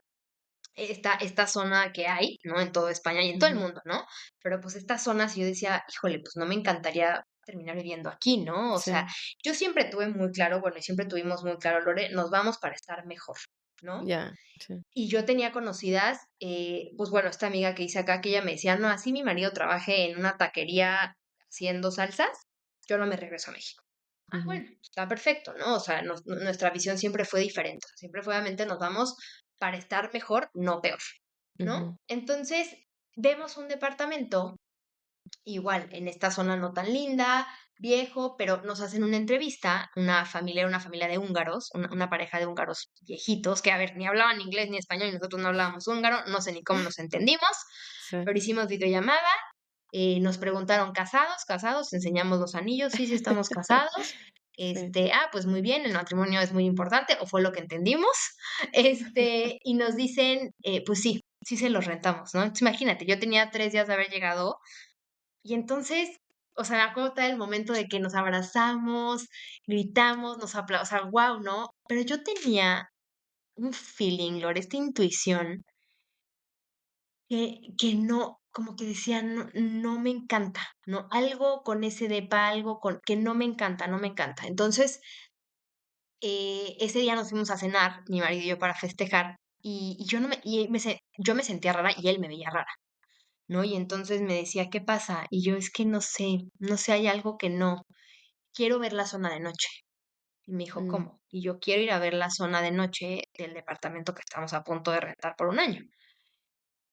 esta zona que hay, ¿no? En toda España y en todo el Ujú, mundo, ¿no? Pero pues estas zonas yo decía, híjole, pues no me encantaría terminar viviendo aquí, ¿no? O sea, sí. yo siempre tuve muy claro, bueno, y siempre tuvimos muy claro, Lore, nos vamos para estar mejor, ¿no? Ya, sí. Y yo tenía conocidas, pues bueno, esta amiga que hice acá, que ella me decía, no, así mi marido trabaje en una taquería haciendo salsas, yo no me regreso a México. Ah, Ujú, bueno, está perfecto, ¿no? O sea, nuestra visión siempre fue diferente, siempre fue, obviamente, nos vamos para estar mejor, no peor, ¿no? ujú, Entonces, vemos un departamento igual, en esta zona no tan linda, viejo, pero nos hacen una entrevista, una familia de húngaros, una pareja de húngaros viejitos, que a ver, ni hablaban inglés ni español y nosotros no hablábamos húngaro, no sé ni cómo nos entendimos, sí. pero hicimos videollamada, nos preguntaron, ¿casados? ¿Casados? Enseñamos los anillos, sí, sí estamos casados. Sí. Pues muy bien, el matrimonio es muy importante, o fue lo que entendimos. Y nos dicen, pues sí, sí se los rentamos, ¿no? Entonces, imagínate, yo tenía 3 días de haber llegado y entonces, o sea, me acuerdo el momento de que nos abrazamos, gritamos, o sea, guau, ¿no? Pero yo tenía un feeling, Lore, esta intuición que no, como que decía, no, no me encanta, ¿no? Algo con ese depa, algo con que no me encanta, no me encanta. Entonces, ese día nos fuimos a cenar, mi marido y yo, para festejar, y yo no me, y me, se- yo me sentía rara y él me veía rara, ¿no? Y entonces me decía, ¿qué pasa? Y yo, es que no sé, no sé, hay algo que no. Quiero ver la zona de noche. Y me dijo, Mm, ¿cómo? Y yo quiero ir a ver la zona de noche del departamento que estamos a punto de rentar por un año.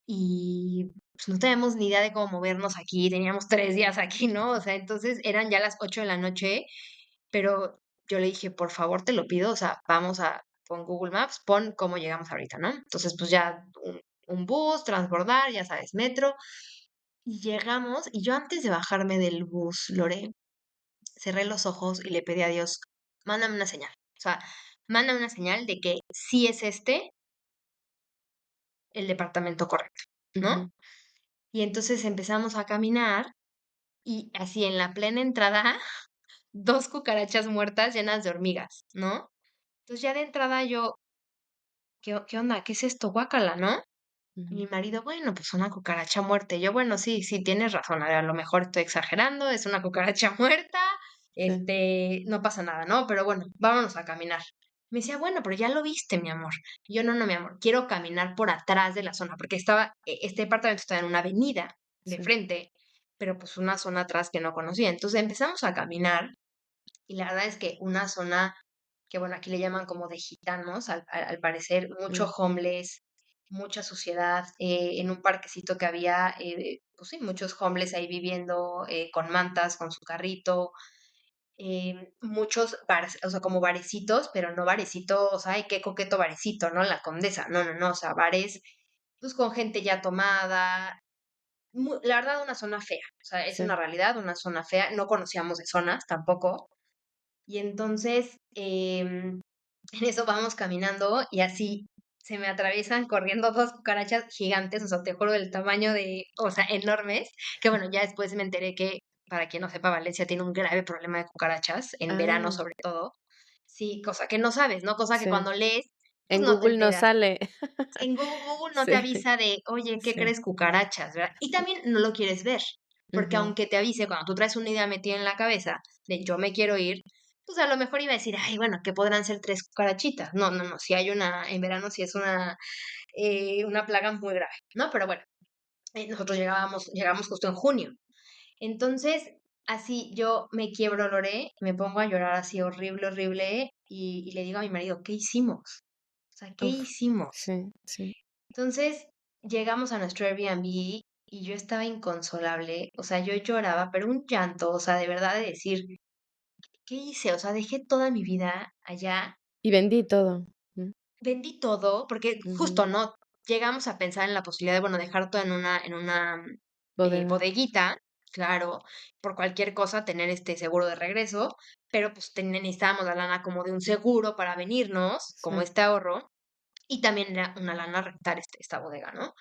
Y pues no teníamos ni idea de cómo movernos aquí, teníamos 3 días aquí, ¿no? O sea, entonces eran ya las 8 de la noche, pero yo le dije, por favor, te lo pido, o sea, pon Google Maps, pon cómo llegamos ahorita, ¿no? Entonces, pues ya un bus, transbordar, ya sabes, metro, y llegamos, y yo antes de bajarme del bus, Lore, cerré los ojos y le pedí a Dios, mándame una señal. O sea, mándame una señal de que sí es este el departamento correcto. ¿no? Ujú. Y entonces empezamos a caminar y así en la plena entrada, 2 cucarachas muertas llenas de hormigas, ¿no? Entonces ya de entrada yo, ¿qué onda? ¿Qué es esto? Guácala, ¿no? Y Ujú. mi marido, bueno, pues una cucaracha muerta. Y yo, bueno, sí, sí, tienes razón. A ver, a lo mejor estoy exagerando, es una cucaracha muerta, Sí. no pasa nada, ¿no? Pero bueno, vámonos a caminar. Me decía, bueno, pero ya lo viste, mi amor. Y yo, no, no, mi amor, quiero caminar por atrás de la zona, porque este departamento está en una avenida de Sí. frente, pero pues una zona atrás que no conocía. Entonces empezamos a caminar y la verdad es que una zona que, bueno, aquí le llaman como de gitanos, al parecer, mucho Mm. homeless, mucha suciedad, en un parquecito que había, pues sí, muchos homeless ahí viviendo, con mantas, con su carrito, muchos bares, o sea, como barecitos, pero no barecitos, ay, qué coqueto barecito, ¿no? La Condesa, no, no, no, o sea, bares, pues con gente ya tomada, la verdad, una zona fea, o sea, es una Sí. realidad, una zona fea, no conocíamos de zonas tampoco, y entonces, en eso vamos caminando y así se me atraviesan corriendo 2 cucarachas gigantes, o sea, te juro del tamaño de, o sea, enormes, que bueno, ya después me enteré que, para quien no sepa, Valencia tiene un grave problema de cucarachas, en verano Ah, sobre todo. Sí, cosa que no sabes, ¿no? Cosa que sí. cuando lees, pues En no te Google no enteras. sale. En Google no te Sí, avisa de, oye, ¿qué sí. crees? Cucarachas, ¿verdad? Y también no lo quieres ver, porque Ujú. aunque te avise cuando tú traes una idea metida en la cabeza de yo me quiero ir, pues a lo mejor iba a decir, ay, bueno, ¿qué podrán ser 3 cucarachitas? No, no, no, si hay en verano si es una plaga muy grave, ¿no? Pero bueno, nosotros llegamos justo en junio. Entonces, así yo me quiebro, Lore, me pongo a llorar así horrible, horrible, y le digo a mi marido, ¿qué hicimos? O sea, ¿qué Uf, hicimos? sí, sí. Entonces, llegamos a nuestro Airbnb y yo estaba inconsolable, o sea, yo lloraba, pero un llanto, o sea, de verdad de decir, ¿qué hice? O sea, dejé toda mi vida allá, Y vendí todo. vendí todo, porque Ujú. justo, ¿no? Llegamos a pensar en la posibilidad de, bueno, dejar todo en una Bodega. bodeguita, claro, por cualquier cosa, tener este seguro de regreso, pero pues necesitábamos la lana como de un seguro para venirnos, como Sí, este ahorro, y también era una lana rentar esta bodega, ¿no?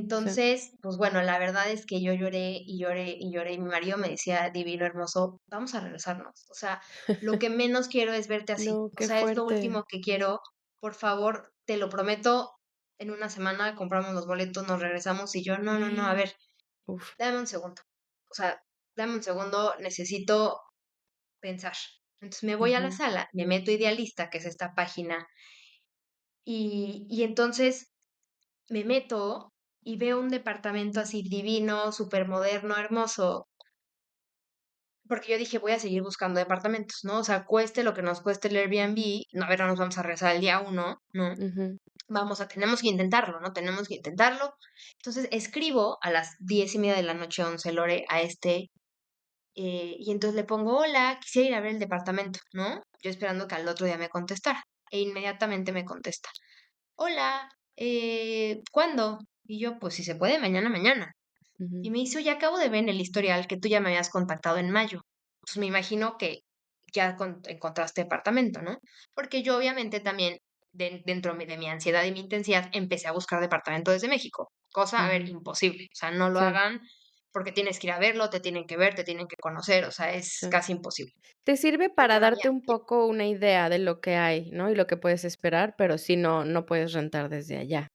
sí. Entonces, pues bueno, la verdad es que yo lloré y lloré y lloré y mi marido me decía, divino, hermoso, vamos a regresarnos. O sea, lo que menos quiero es verte así. No, O qué sea, es lo fuerte. último que quiero. Por favor, te lo prometo, en una semana compramos los boletos, nos regresamos y yo, no, no, no, a ver, Uf. dame un segundo. O sea, dame un segundo, necesito pensar. Entonces me voy a la Ujú, sala, me meto a Idealista, que es esta página, y entonces me meto y veo un departamento así divino, súper moderno, hermoso, porque yo dije, voy a seguir buscando departamentos, ¿no? O sea, cueste lo que nos cueste el Airbnb, no, a ver, no nos vamos a regresar el día uno, ¿no? ujú, Tenemos que intentarlo, ¿no? Tenemos que intentarlo. Entonces escribo a las 10:30 de la noche, 11 Lore, y entonces le pongo, hola, quisiera ir a ver el departamento, ¿no? Yo esperando que al otro día me contestara. E inmediatamente me contesta, hola, ¿cuándo? Y yo, pues si se puede, mañana, mañana. Y ujú. me dice, oye, acabo de ver en el historial que tú ya me habías contactado en mayo. Pues me imagino que ya encontraste departamento, ¿no? Porque yo obviamente también, dentro de mi ansiedad y mi intensidad, empecé a buscar departamento desde México. Cosa, a ver, Ujú. imposible. O sea, no lo Sí, hagan porque tienes que ir a verlo, te tienen que ver, te tienen que conocer. O sea, es sí. casi imposible. Te sirve Pero para bueno, darte un poco una idea de lo que hay, ¿no? Y lo que puedes esperar, pero sí no puedes rentar desde allá.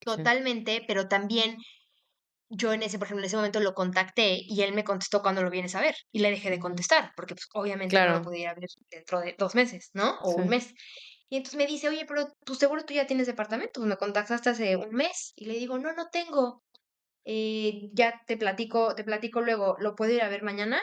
Sí. totalmente, pero también yo por ejemplo, en ese momento lo contacté y él me contestó cuando lo vienes a ver y le dejé de Ujú. contestar porque pues obviamente no lo Claro, podía ver dentro de 2 meses, ¿no? O un sí. mes. Y entonces me dice, oye, pero tú seguro tú ya tienes departamento, pues me contactaste hace un mes. Y le digo, no, no tengo. Ya te platico luego, ¿lo puedo ir a ver mañana?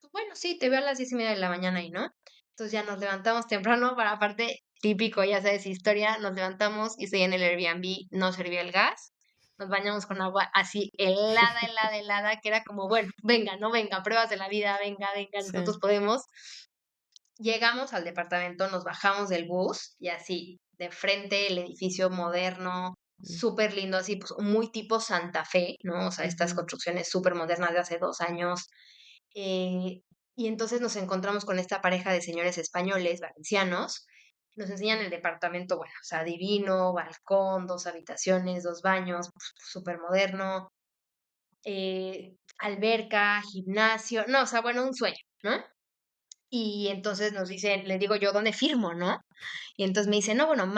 Pues bueno, sí, te veo a las 10:30 de la mañana ahí, ¿no? Entonces ya nos levantamos temprano para aparte, típico, ya sabes, historia, nos levantamos y estoy en el Airbnb, no servía el gas, nos bañamos con agua así helada, helada, helada, que era como, bueno, venga, no venga, pruebas de la vida, venga, venga, nosotros Sí. podemos. Llegamos al departamento, nos bajamos del bus y así, de frente, el edificio moderno, Mm. súper lindo, así, pues muy tipo Santa Fe, ¿no? O sea, estas Ujú, construcciones súper modernas de hace 2 años. eh, y entonces nos encontramos con esta pareja de señores españoles, valencianos, Nos enseñan el departamento, bueno, o sea, divino, balcón, 2 habitaciones, 2 baños, súper moderno, alberca, gimnasio, no, o sea, bueno, un sueño, ¿no? Y entonces nos dicen, le digo yo, ¿dónde firmo, no? Y entonces me dice, no, bueno,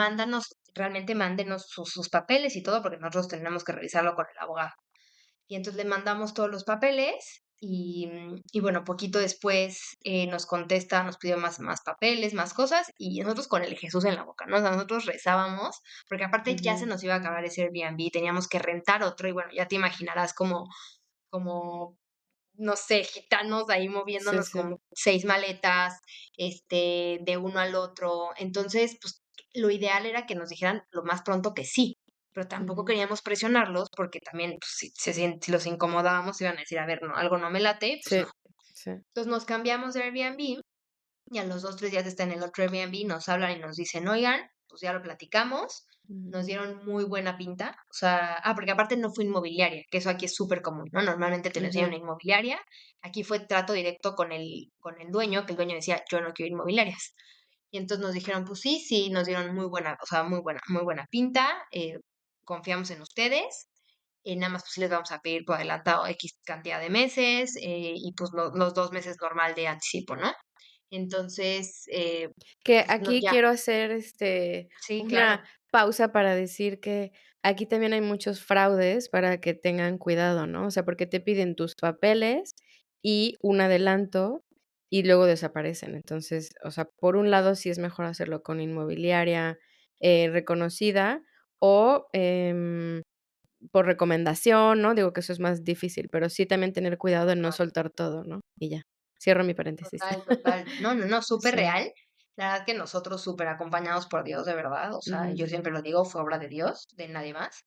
realmente mándenos sus papeles y todo, porque nosotros tenemos que revisarlo con el abogado. Y entonces le mandamos todos los papeles y bueno, poquito después nos contesta, nos pidió más papeles, más cosas y nosotros con el Jesús en la boca, ¿no? O sea, nosotros rezábamos, porque aparte ya se Ujú. nos iba a acabar ese Airbnb, teníamos que rentar otro y bueno, ya te imaginarás como no sé, gitanos ahí Sí, moviéndonos sí. con 6 maletas, de uno al otro. Entonces, pues, lo ideal era que nos dijeran lo más pronto que sí, pero tampoco Ujú. queríamos presionarlos porque también, pues, si los incomodábamos, iban a decir: "A ver, no, algo no me late", pues no. Sí, sí. Entonces, nos cambiamos de Airbnb y a los 2 3 días de estar en el otro Airbnb, nos hablan y nos dicen: "Oigan, pues ya lo platicamos". Nos Ujú. dieron muy buena pinta, o sea, porque aparte no fue inmobiliaria, que eso aquí es súper común, ¿no? Normalmente te lo enseñan Ajá. una inmobiliaria, aquí fue trato directo con el dueño, que el dueño decía: "Yo no quiero inmobiliarias". Y entonces nos dijeron: "Pues sí, sí", nos dieron muy buena, o sea, muy buena pinta, confiamos en ustedes, nada más, pues sí les vamos a pedir por adelantado X cantidad de meses, y pues los 2 meses normal de anticipo, ¿no? Entonces, Que pues no, aquí ya, quiero hacer, sí, una claro, pausa para decir que aquí también hay muchos fraudes para que tengan cuidado, ¿no? O sea, porque te piden tus papeles y un adelanto y luego desaparecen. Entonces, o sea, por un lado, sí es mejor hacerlo con inmobiliaria, reconocida o, por recomendación, ¿no? Digo que eso es más difícil, pero sí también tener cuidado de no total, soltar todo, ¿no? Y ya. Cierro mi paréntesis. total, total. No, no, no, súper Sí. real. La verdad que nosotros súper acompañados por Dios, de verdad. O sea, Ujú. yo siempre lo digo, fue obra de Dios, de nadie más,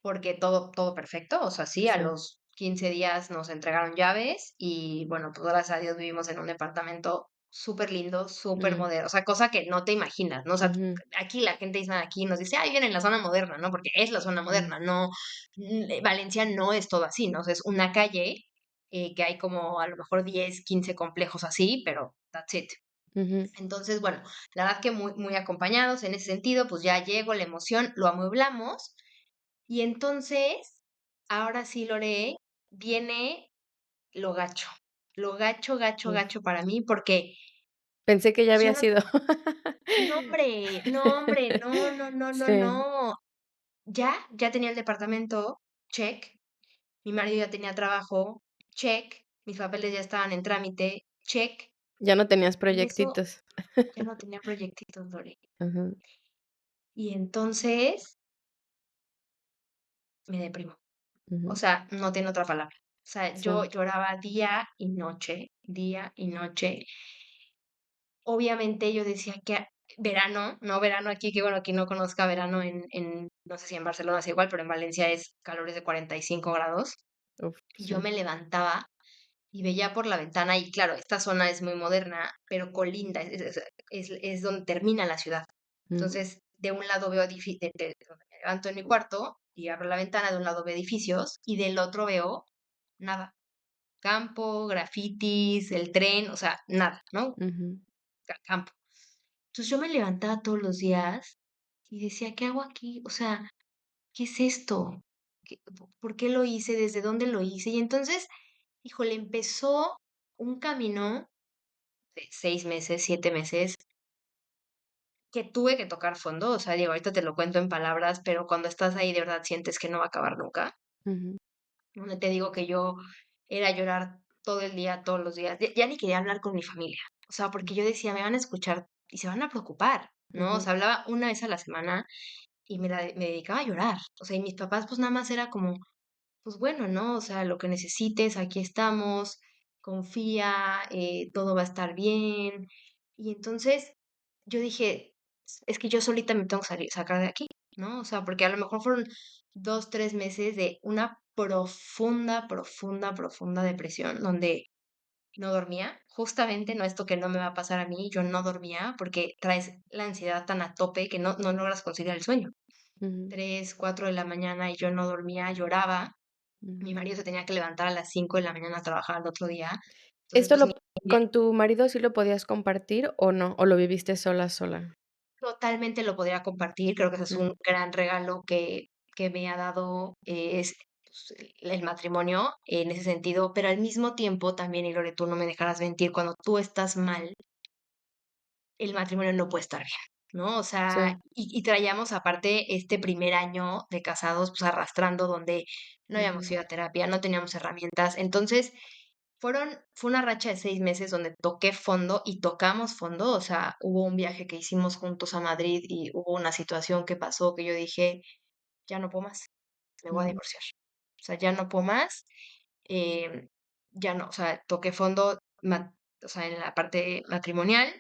porque todo perfecto. O sea, sí, a Sí. los 15 días nos entregaron llaves y bueno, pues gracias a Dios vivimos en un departamento súper lindo, súper Mm. moderno, o sea, cosa que no te imaginas, ¿no? O sea, Ujú. aquí la gente dice aquí, nos dice, ay, viven en la zona moderna, ¿no? Porque es la zona Ujú. moderna, no, Valencia no es todo así, ¿no? O sea, es una calle que hay como a lo mejor 10 15 complejos así, pero that's it. Ujú. Entonces, bueno, la verdad que muy acompañados en ese sentido, pues ya llego, la emoción, lo amueblamos y entonces, ahora sí, Lore, viene lo gacho, gacho, Uf. gacho para mí, porque Pensé que ya pues yo había no, sido. no, hombre, no, no, no, no, Sí, no. Ya tenía el departamento, check. Mi marido ya tenía trabajo, check. Mis papeles ya estaban en trámite, check. ya no tenías Y eso proyectitos. ya no tenía proyectitos, Lore. Ajá. Y entonces me deprimo. O Ujú. sea, no tiene otra palabra. O sea, yo Sí. lloraba día y noche, día y noche. Obviamente yo decía que verano, no verano aquí, que bueno, aquí no conozca verano no sé si en Barcelona es igual, pero en Valencia es calores de 45 grados. Uf, Y yo sí. me levantaba y veía por la ventana y claro, esta zona es muy moderna, pero colinda, es donde termina la ciudad. Mm. Entonces, de un lado veo donde me levanto en mi cuarto y abro la ventana, de un lado veo edificios y del otro veo nada. Campo, grafitis, el tren, o sea, nada, ¿no? Ujú. Campo. Entonces yo me levantaba todos los días y decía, ¿qué hago aquí? O sea, ¿qué es esto? ¿Por qué lo hice? ¿Desde dónde lo hice? Y entonces, híjole, empezó un camino de 6 meses, 7 meses, que tuve que tocar fondo. O sea, digo, ahorita te lo cuento en palabras, pero cuando estás ahí de verdad sientes que no va a acabar nunca. Ujú. Donde te digo que yo era llorar todo el día, todos los días. Ya ni quería hablar con mi familia. O sea, porque yo decía, me van a escuchar y se van a preocupar, ¿no? O Ujú. sea, hablaba una vez a la semana y me dedicaba a llorar. O sea, y mis papás pues nada más era como, pues bueno, ¿no? O sea, lo que necesites, aquí estamos, confía, todo va a estar bien. Y entonces yo dije, es que yo solita me tengo que sacar de aquí, ¿no? O sea, porque a lo mejor fueron 2, 3 meses de una profunda, profunda, profunda depresión, donde no dormía. Justamente, no esto que no me va a pasar a mí, yo no dormía porque traes la ansiedad tan a tope que no logras conciliar el sueño. Ujú. 3, 4 de la mañana y yo no dormía, lloraba. Mi Ujú. marido se tenía que levantar a las 5 de la mañana a trabajar al otro día. Entonces, ¿Esto pues lo con tu marido sí lo podías compartir o no? ¿O lo viviste sola, sola? Totalmente lo podría compartir, creo que ese es Mm, un gran regalo que me ha dado, es, pues, el matrimonio en ese sentido, pero al mismo tiempo también, y Lore, tú no me dejarás mentir, cuando tú estás mal, el matrimonio no puede estar bien, ¿no? O sea, sí, y traíamos aparte este primer año de casados, pues, arrastrando, donde no habíamos ujú, ido a terapia, no teníamos herramientas. Entonces, fue una racha de 6 meses donde toqué fondo y tocamos fondo, o sea, hubo un viaje que hicimos juntos a Madrid y hubo una situación que pasó que yo dije: "Ya no puedo más, me voy a ujú, divorciar". O sea, ya no puedo más, em, ya no, o sea, toqué fondo, o sea, en la parte matrimonial,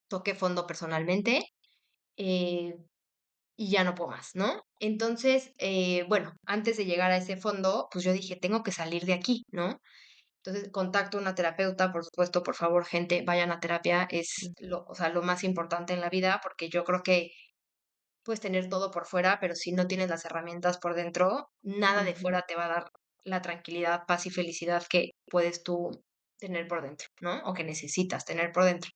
toqué fondo personalmente, eh, y ya no puedo más, ¿no? Entonces, bueno, antes de llegar a ese fondo, pues yo dije: "Tengo que salir de aquí", ¿no? Entonces, contacto a una terapeuta, por supuesto, por favor, gente, vayan a terapia, es mm, lo, o sea, lo más importante en la vida, porque yo creo que puedes tener todo por fuera, pero si no tienes las herramientas por dentro, nada de ujú, fuera te va a dar la tranquilidad, paz y felicidad que puedes tú tener por dentro, ¿no? O que necesitas tener por dentro.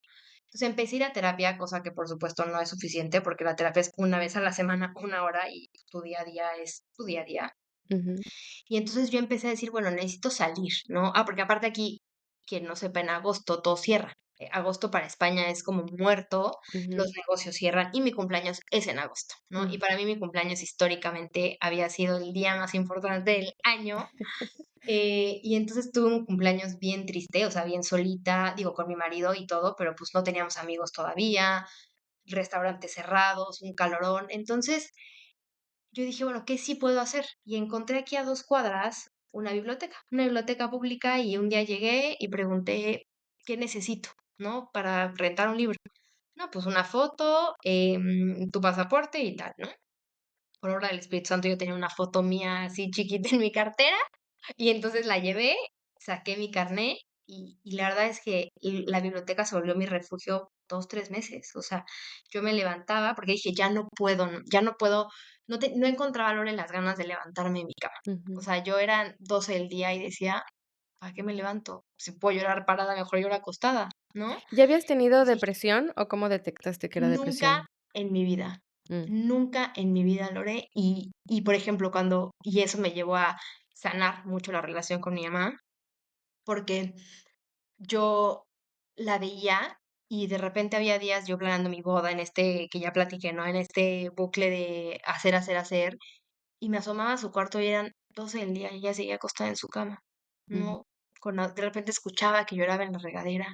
Entonces empecé a ir a terapia, cosa que por supuesto no es suficiente, porque la terapia es una vez a la semana, 1 hora, y tu día a día es tu día a día. ujú, Y entonces yo empecé a decir, bueno, necesito salir, ¿no? Ah, porque aparte aquí, quien no sepa, en agosto todo cierra. Agosto para España es como muerto, los ujú, negocios cierran y mi cumpleaños es en agosto, ¿no? Y mm. para mí mi cumpleaños históricamente había sido el día más importante del año. Y entonces tuve un cumpleaños bien triste, o sea, bien solita, digo, con mi marido y todo, pero pues no teníamos amigos todavía, restaurantes cerrados, un calorón. Entonces yo dije, bueno, ¿qué sí puedo hacer? Y encontré aquí a 2 cuadras una biblioteca pública, y un día llegué y pregunté, ¿qué necesito? ¿No? Para rentar un libro. No, pues una foto, tu pasaporte y tal, ¿no? Por obra del Espíritu Santo yo tenía una foto mía así chiquita en mi cartera, y entonces la llevé, saqué mi carné, y la verdad es que la biblioteca se volvió mi refugio 2, 3 meses. O sea, yo me levantaba porque dije, ya no puedo, ya no puedo, no encontraba valor en las ganas de levantarme de mi cama. O Ujú. sea, yo eran 12 del día y decía, ¿para qué me levanto? Si puedo llorar parada, mejor lloro acostada, ¿no? ¿Ya habías tenido Y dije, depresión o cómo detectaste que era nunca depresión? en mi vida, Mm, nunca en mi vida, Lore. Y por ejemplo, y eso me llevó a sanar mucho la relación con mi mamá, porque yo la veía y de repente había días yo planeando mi boda en este que ya platiqué, ¿no? En este bucle de hacer, hacer, hacer, y me asomaba a su cuarto y eran 12 del día y ella seguía acostada en su cama, ujú, ¿no? De repente escuchaba que lloraba en la regadera.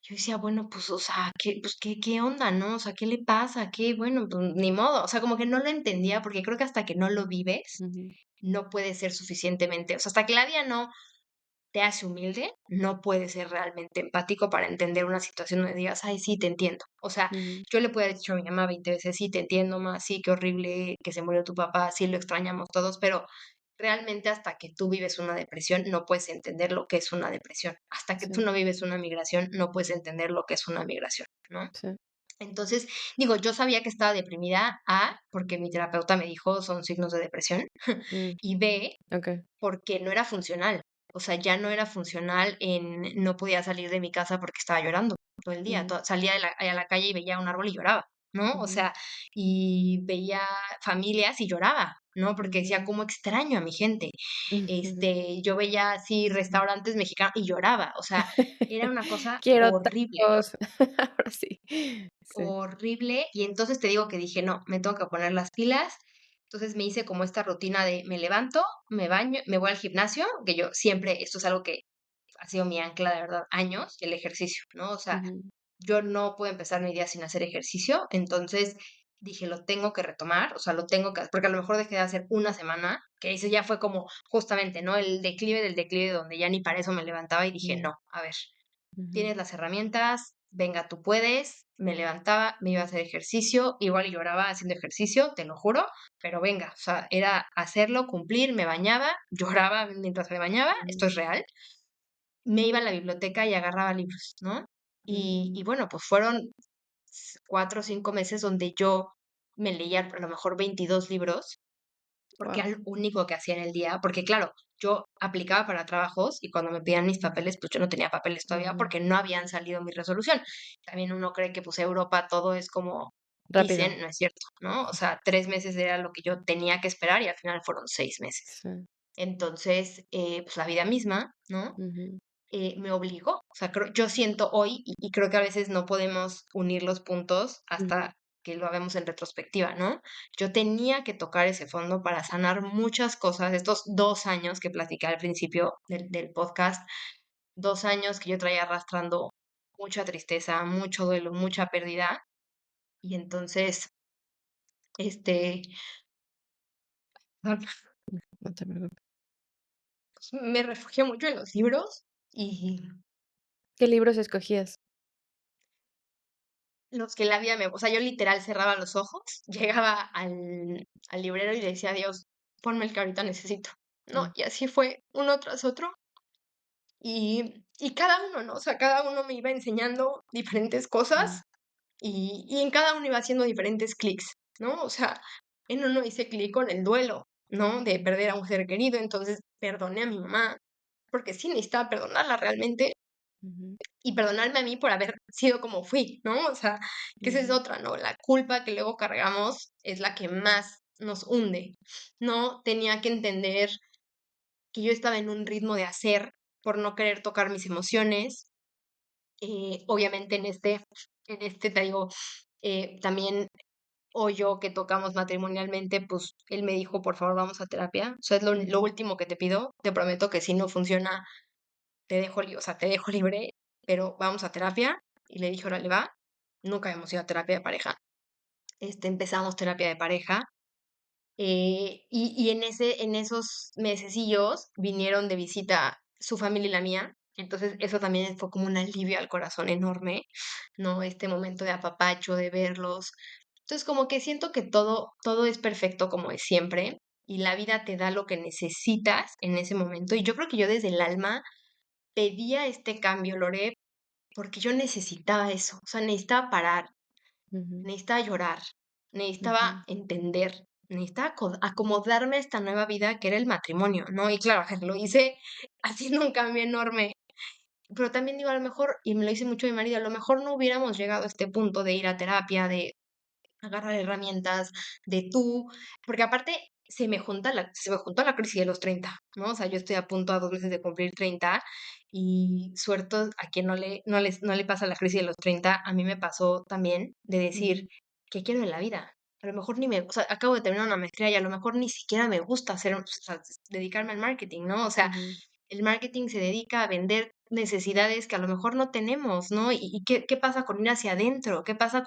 Yo decía, bueno, pues, o sea, ¿qué onda, no? O sea, ¿qué le pasa? ¿Qué? Bueno, pues, ni modo. O sea, como que no lo entendía, porque creo que hasta que no lo vives, ujú, no puede ser suficientemente, o sea, hasta que la vida no te hace humilde, no puedes ser realmente empático para entender una situación donde digas, ay, sí, te entiendo. O sea, ujú, yo le puedo haber dicho a mi mamá 20 veces, sí, te entiendo, más, sí, qué horrible que se murió tu papá, sí, lo extrañamos todos, pero realmente hasta que tú vives una depresión, no puedes entender lo que es una depresión. Hasta que tú sí, no vives una migración, no puedes entender lo que es una migración, ¿no? sí, Entonces, digo, yo sabía que estaba deprimida, A, porque mi terapeuta me dijo son signos de depresión, mm, y B, okey, porque no era funcional. O sea, ya no era funcional no podía salir de mi casa porque estaba llorando todo el día. mm, Salía a la calle y veía un árbol y lloraba, ¿no? O ujú, sea, y veía familias y lloraba, ¿no? Porque decía, ujú, cómo extraño a mi gente. ujú, Yo veía así sí. restaurantes mexicanos y lloraba. O sea, era una cosa Quiero horrible, tacos. Ahora sí. Sí. horrible. Y entonces te digo que dije, no, me tengo que poner las pilas. Entonces me hice como esta rutina de me levanto, me baño, me voy al gimnasio, que yo siempre, esto es algo que ha sido mi ancla de verdad años, el ejercicio, ¿no? O sea, Ujú, yo no puedo empezar mi día sin hacer ejercicio. Entonces dije, lo tengo que retomar, o sea, lo tengo que, porque a lo mejor dejé de hacer una semana, que eso ya fue como justamente, ¿no? El declive del declive donde ya ni para eso me levantaba y dije, mm, no, a ver, ujú, tienes las herramientas, venga, tú puedes. Me levantaba, me iba a hacer ejercicio, igual y lloraba haciendo ejercicio, te lo juro, pero venga, o sea, era hacerlo, cumplir, me bañaba, lloraba mientras me bañaba, ujú, esto es real. Me iba a la biblioteca y agarraba libros, ¿no? Y mm, bueno, pues fueron 4 o 5 meses donde yo me leía a lo mejor 22 libros porque Guau. era lo único que hacía en el día, porque claro, yo aplicaba para trabajos y cuando me pedían mis papeles, pues yo no tenía papeles todavía Ujú. porque no habían salido mi resolución. También uno cree que pues Europa todo es como Rápido. dicen, no es cierto, ¿no? O sea, 3 meses era lo que yo tenía que esperar y al final fueron 6 meses. Sí. Entonces, pues la vida misma, ¿no? Ujú, Me obligó. O sea, yo siento hoy, y creo que a veces no podemos unir los puntos ujú, hasta que lo hagamos en retrospectiva, ¿no? Yo tenía que tocar ese fondo para sanar muchas cosas. Estos 2 años que platicé al principio del podcast, 2 años que yo traía arrastrando mucha tristeza, mucho duelo, mucha pérdida. Y entonces, este, no te preocupes. pues, me refugié mucho en los libros y ¿Qué libros escogías? los que la vida me... O sea, yo literal cerraba los ojos, llegaba al librero y le decía, Dios, ponme el que ahorita necesito. ¿No? Mm, Y así fue uno tras otro. Y cada uno, ¿no? O sea, cada uno me iba enseñando diferentes cosas mm, y en cada uno iba haciendo diferentes clics, ¿no? O sea, en uno hice clic con el duelo, ¿no? De perder a un ser querido, entonces perdoné a mi mamá, porque sí necesitaba perdonarla realmente ujú, y perdonarme a mí por haber sido como fui, ¿no? O sea, que esa es ujú, otra, ¿no? La culpa que luego cargamos es la que más nos hunde. No tenía que entender que yo estaba en un ritmo de hacer por no querer tocar mis emociones. Obviamente en este te digo, también hoyo que tocamos matrimonialmente, pues él me dijo, por favor, vamos a terapia. O sea, es lo ujú, último que te pido. Te prometo que si no funciona, te dejo, o sea, te dejo libre, pero vamos a terapia. Y le dije, órale, va. Nunca hemos ido a terapia de pareja. Empezamos terapia de pareja. Y en esos mesecillos vinieron de visita su familia y la mía. Entonces, eso también fue como un alivio al corazón enorme, ¿no? Este momento de apapacho, de verlos. Entonces, como que siento que todo es perfecto como es siempre y la vida te da lo que necesitas en ese momento. Y yo creo que yo desde el alma pedía este cambio, Lore, porque yo necesitaba eso, o sea, necesitaba parar, ujú, necesitaba llorar, necesitaba ujú, entender, necesitaba acomodarme a esta nueva vida que era el matrimonio, ¿no? Y claro, lo hice haciendo un cambio enorme, pero también digo, a lo mejor, y me lo dice mucho mi marido, a lo mejor no hubiéramos llegado a este punto de ir a terapia, de agarrar herramientas, de tú, porque aparte se me juntó la crisis de los 30, ¿no? O sea, yo estoy a punto a 2 meses de cumplir 30 y suerte a quien no le pasa la crisis de los 30, a mí me pasó también de decir, ujú, ¿qué quiero de la vida? A lo mejor o sea, acabo de terminar una maestría y a lo mejor ni siquiera me gusta hacer, o sea, dedicarme al marketing, ¿no? O sea, ujú, el marketing se dedica a vender necesidades que a lo mejor no tenemos, ¿no? ¿Y qué pasa con ir hacia adentro? ¿Qué pasa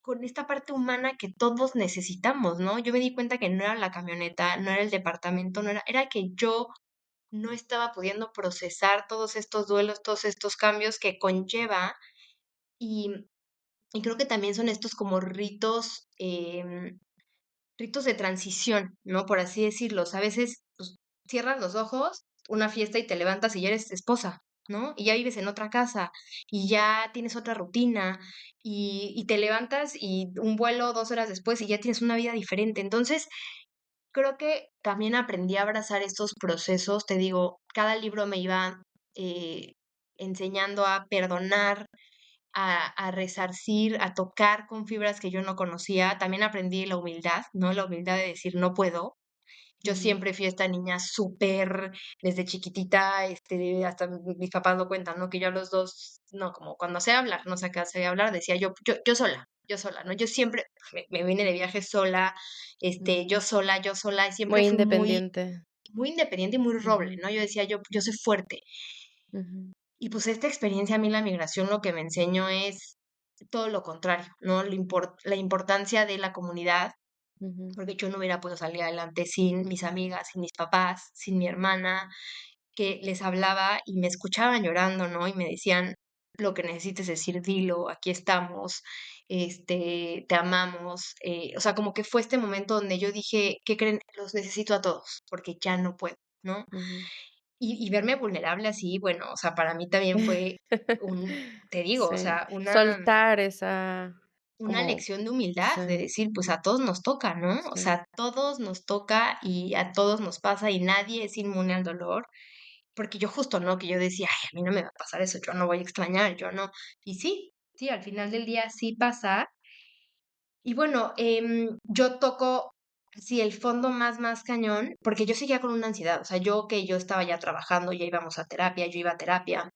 con esta parte humana que todos necesitamos, ¿no? Yo me di cuenta que no era la camioneta, no era el departamento, no era que yo no estaba pudiendo procesar todos estos duelos, todos estos cambios que conlleva y, y creo que también son estos como ritos de transición, ¿no? Por así decirlo. O sea, a veces pues, cierras los ojos, una fiesta y te levantas y ya eres esposa, ¿no? Y ya vives en otra casa y ya tienes otra rutina y te levantas y un vuelo 2 horas después y ya tienes una vida diferente. Entonces, creo que también aprendí a abrazar estos procesos. Te digo, cada libro me iba eh, enseñando a perdonar, a resarcir, a tocar con fibras que yo no conocía. También aprendí la humildad, ¿no? La humildad de decir no puedo. Yo ujú, siempre fui esta niña súper, desde chiquitita, hasta mis papás lo cuentan, ¿no? Que yo a los dos, no, como cuando sé hablar, no sé qué sé hablar, decía yo sola, ¿no? Yo siempre me vine de viaje sola, ujú. yo sola, y siempre Muy fui muy, independiente. muy independiente y muy roble, Ujú, ¿no? Yo decía, yo soy fuerte. ujú, Y pues esta experiencia a mí la migración lo que me enseñó es todo lo contrario, ¿no? La importancia de la comunidad, ujú, porque yo no hubiera podido salir adelante sin mis amigas, sin mis papás, sin mi hermana, que les hablaba y me escuchaban llorando, ¿no? Y me decían, lo que necesites decir, dilo, aquí estamos, te amamos. O sea, como que fue este momento donde yo dije, ¿qué creen? Los necesito a todos, porque ya no puedo, ¿no? ujú. Y verme vulnerable así, bueno, o sea, para mí también fue te digo, o Sí, sea, soltar esa una como lección de humildad, de sí, decir, pues a todos nos toca, ¿no? O sea, sí. a todos nos toca y a todos nos pasa y nadie es inmune al dolor, porque yo justo, ¿no? Que yo decía, ay, a mí no me va a pasar eso, yo no voy a extrañar, yo no. Y sí, sí, al final del día sí pasa. Y bueno, yo toco, sí, el fondo más cañón, porque yo seguía con una ansiedad, o sea, yo estaba ya trabajando, ya íbamos a terapia, yo iba a terapia,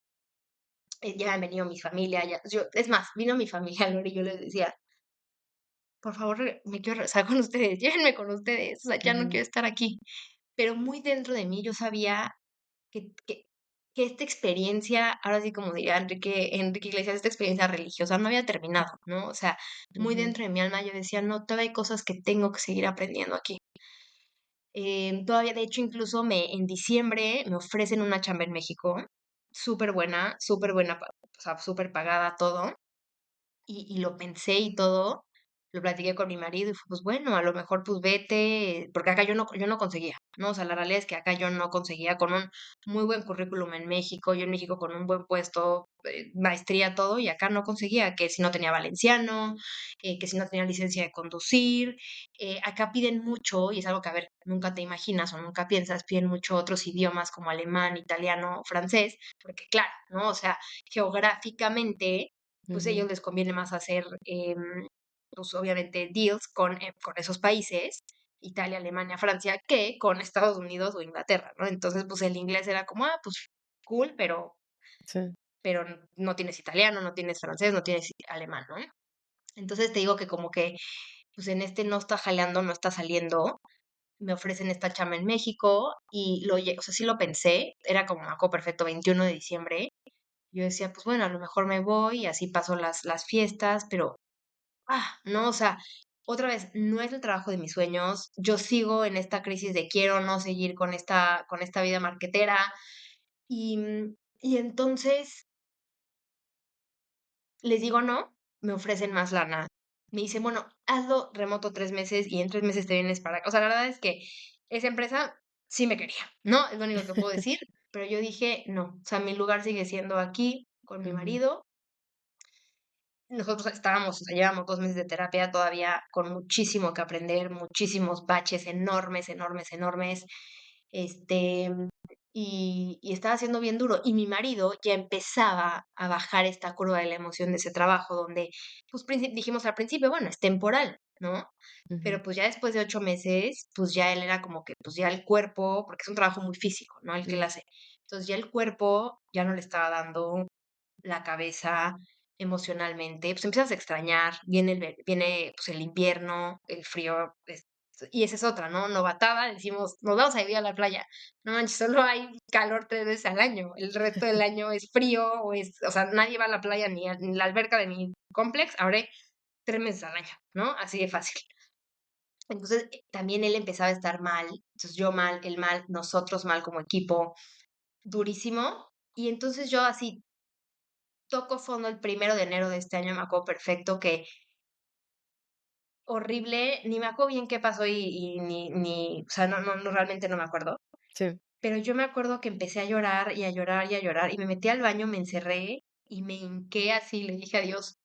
ya han venido mi familia, ya, es más, vino mi familia, Lore, y yo les decía, por favor, me quiero regresar con ustedes, llévenme con ustedes, o sea, ya no Ujú, quiero estar aquí. Pero muy dentro de mí yo sabía que, que, que esta experiencia, ahora sí como diría Enrique Iglesias, esta experiencia religiosa no había terminado, ¿no? O sea, muy ujú, dentro de mi alma yo decía, no, todavía hay cosas que tengo que seguir aprendiendo aquí. Todavía, de hecho, incluso en diciembre me ofrecen una chamba en México, súper buena, o sea, súper pagada todo. Y lo pensé y todo, lo platiqué con mi marido y fue, pues bueno, a lo mejor pues vete, porque acá yo no conseguía, ¿no? O sea, la realidad es que acá yo no conseguía con un muy buen currículum en México, yo en México con un buen puesto, maestría, todo, y acá no conseguía, que si no tenía valenciano, que si no tenía licencia de conducir, acá piden mucho, y es algo que, a ver, nunca te imaginas o nunca piensas, piden mucho otros idiomas como alemán, italiano, francés, porque claro, ¿no? O sea, geográficamente pues a ujú. ellos les conviene más hacer, pues obviamente deals con esos países, Italia, Alemania, Francia, que con Estados Unidos o Inglaterra, ¿no? Entonces, pues el inglés era como, pues cool, Sí. pero no tienes italiano, no tienes francés, no tienes alemán, ¿no? Entonces te digo que como que, pues en este no está jaleando, no está saliendo, me ofrecen esta chamba en México y o sea, sí lo pensé, era como marco perfecto, 21 de diciembre, yo decía, pues bueno, a lo mejor me voy y así paso las fiestas, pero, no, o sea, otra vez, no es el trabajo de mis sueños. Yo sigo en esta crisis de quiero no seguir con esta vida marquetera. Y entonces les digo no, me ofrecen más lana. Me dicen, bueno, hazlo remoto 3 meses y en 3 meses te vienes para acá. O sea, la verdad es que esa empresa sí me quería, ¿no? Es lo único que puedo decir. Pero yo dije, no, o sea, mi lugar sigue siendo aquí con mi Ujú, marido. Nosotros estábamos, o sea, llevamos 2 meses de terapia todavía con muchísimo que aprender, muchísimos baches enormes, enormes, enormes. Este, y estaba siendo bien duro. Y mi marido ya empezaba a bajar esta curva de la emoción de ese trabajo, donde, pues dijimos al principio, bueno, es temporal, ¿no? ujú, Pero pues ya después de 8 meses, pues ya él era como que, pues ya el cuerpo, porque es un trabajo muy físico, ¿no? El que él mm, hace. Entonces ya el cuerpo ya no le estaba dando la cabeza emocionalmente, pues empiezas a extrañar, viene pues el invierno, el frío, y esa es otra, ¿no? Novatada, decimos, nos vamos a vivir a la playa. No manches, solo hay calor 3 veces al año, el resto del año es frío, o sea, nadie va a la playa ni la alberca de mi complex, abre 3 meses al año, ¿no? Así de fácil. Entonces, también él empezaba a estar mal, entonces yo mal, él mal, nosotros mal como equipo, durísimo. Y entonces yo así toco fondo el 1 de enero de este año, me acuerdo perfecto que horrible, ni me acuerdo bien qué pasó y o sea, no, realmente no me acuerdo. sí. Pero yo me acuerdo que empecé a llorar y a llorar y a llorar y me metí al baño, me encerré y me hinqué así, le dije a Dios,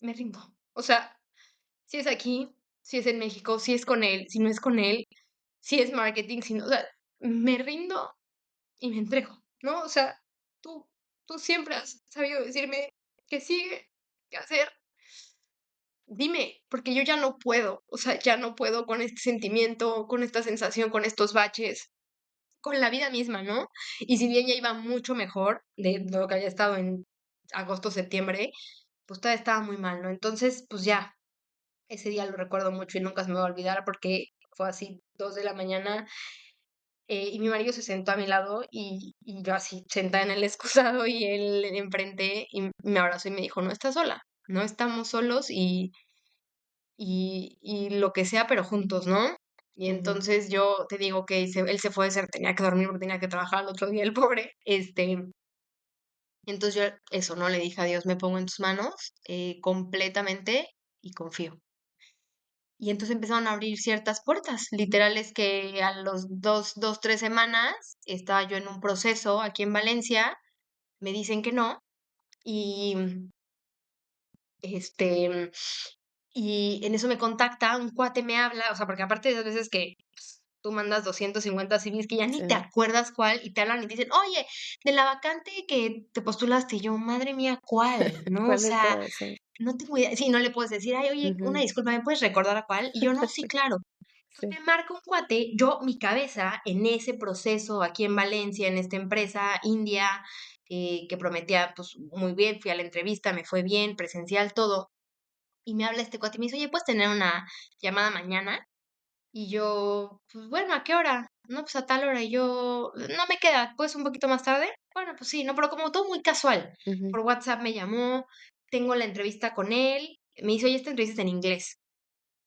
me rindo. O sea, si es aquí, si es en México, si es con él, si no es con él, si es marketing, si no, o sea, me rindo y me entrego, ¿no? O sea, tú, tú siempre has sabido decirme que sigue, qué hacer. Dime, porque yo ya no puedo, o sea, ya no puedo con este sentimiento, con esta sensación, con estos baches, con la vida misma, ¿no? Y si bien ya iba mucho mejor de lo que había estado en agosto, septiembre, pues todavía estaba muy mal, ¿no? Entonces, pues ya, ese día lo recuerdo mucho y nunca se me va a olvidar porque fue así, 2 de la mañana, y mi marido se sentó a mi lado y yo así sentada en el excusado y él enfrente y me abrazó y me dijo, no estás sola, no estamos solos y lo que sea, pero juntos, ¿no? Y Ujú, entonces yo te digo que él se fue de ser, tenía que dormir porque tenía que trabajar al otro día, el pobre. Entonces yo eso, ¿no? Le dije a Dios, me pongo en tus manos completamente y confío. Y entonces empezaron a abrir ciertas puertas. Literal es que a los 3 semanas estaba yo en un proceso aquí en Valencia, me dicen que no, y este, y en eso me contacta, un cuate me habla, o sea, porque aparte de las veces que pues, tú mandas 250 CVs que ya ni te Sí. acuerdas cuál y te hablan y te dicen, oye, de la vacante que te postulaste, y yo, madre mía, ¿cuál? ¿No? O ¿Cuál de sea, todas? Sí. no tengo idea. Sí, no le puedes decir, ay, oye, una Ujú. disculpa, ¿me puedes recordar a cuál? Y yo, no, sí, claro. Sí. Entonces me marca un cuate, yo, mi cabeza en ese proceso aquí en Valencia, en esta empresa india, que prometía, pues, muy bien, fui a la entrevista, me fue bien, presencial, todo. Y me habla este cuate y me dice, oye, ¿puedes tener una llamada mañana? Y yo, pues bueno, ¿a qué hora? No, pues a tal hora. Y yo, no me queda, pues un poquito más tarde. Bueno, pues sí, no, pero como todo muy casual. Ujú, Por WhatsApp me llamó, tengo la entrevista con él. Me dice, oye, esta entrevista es en inglés.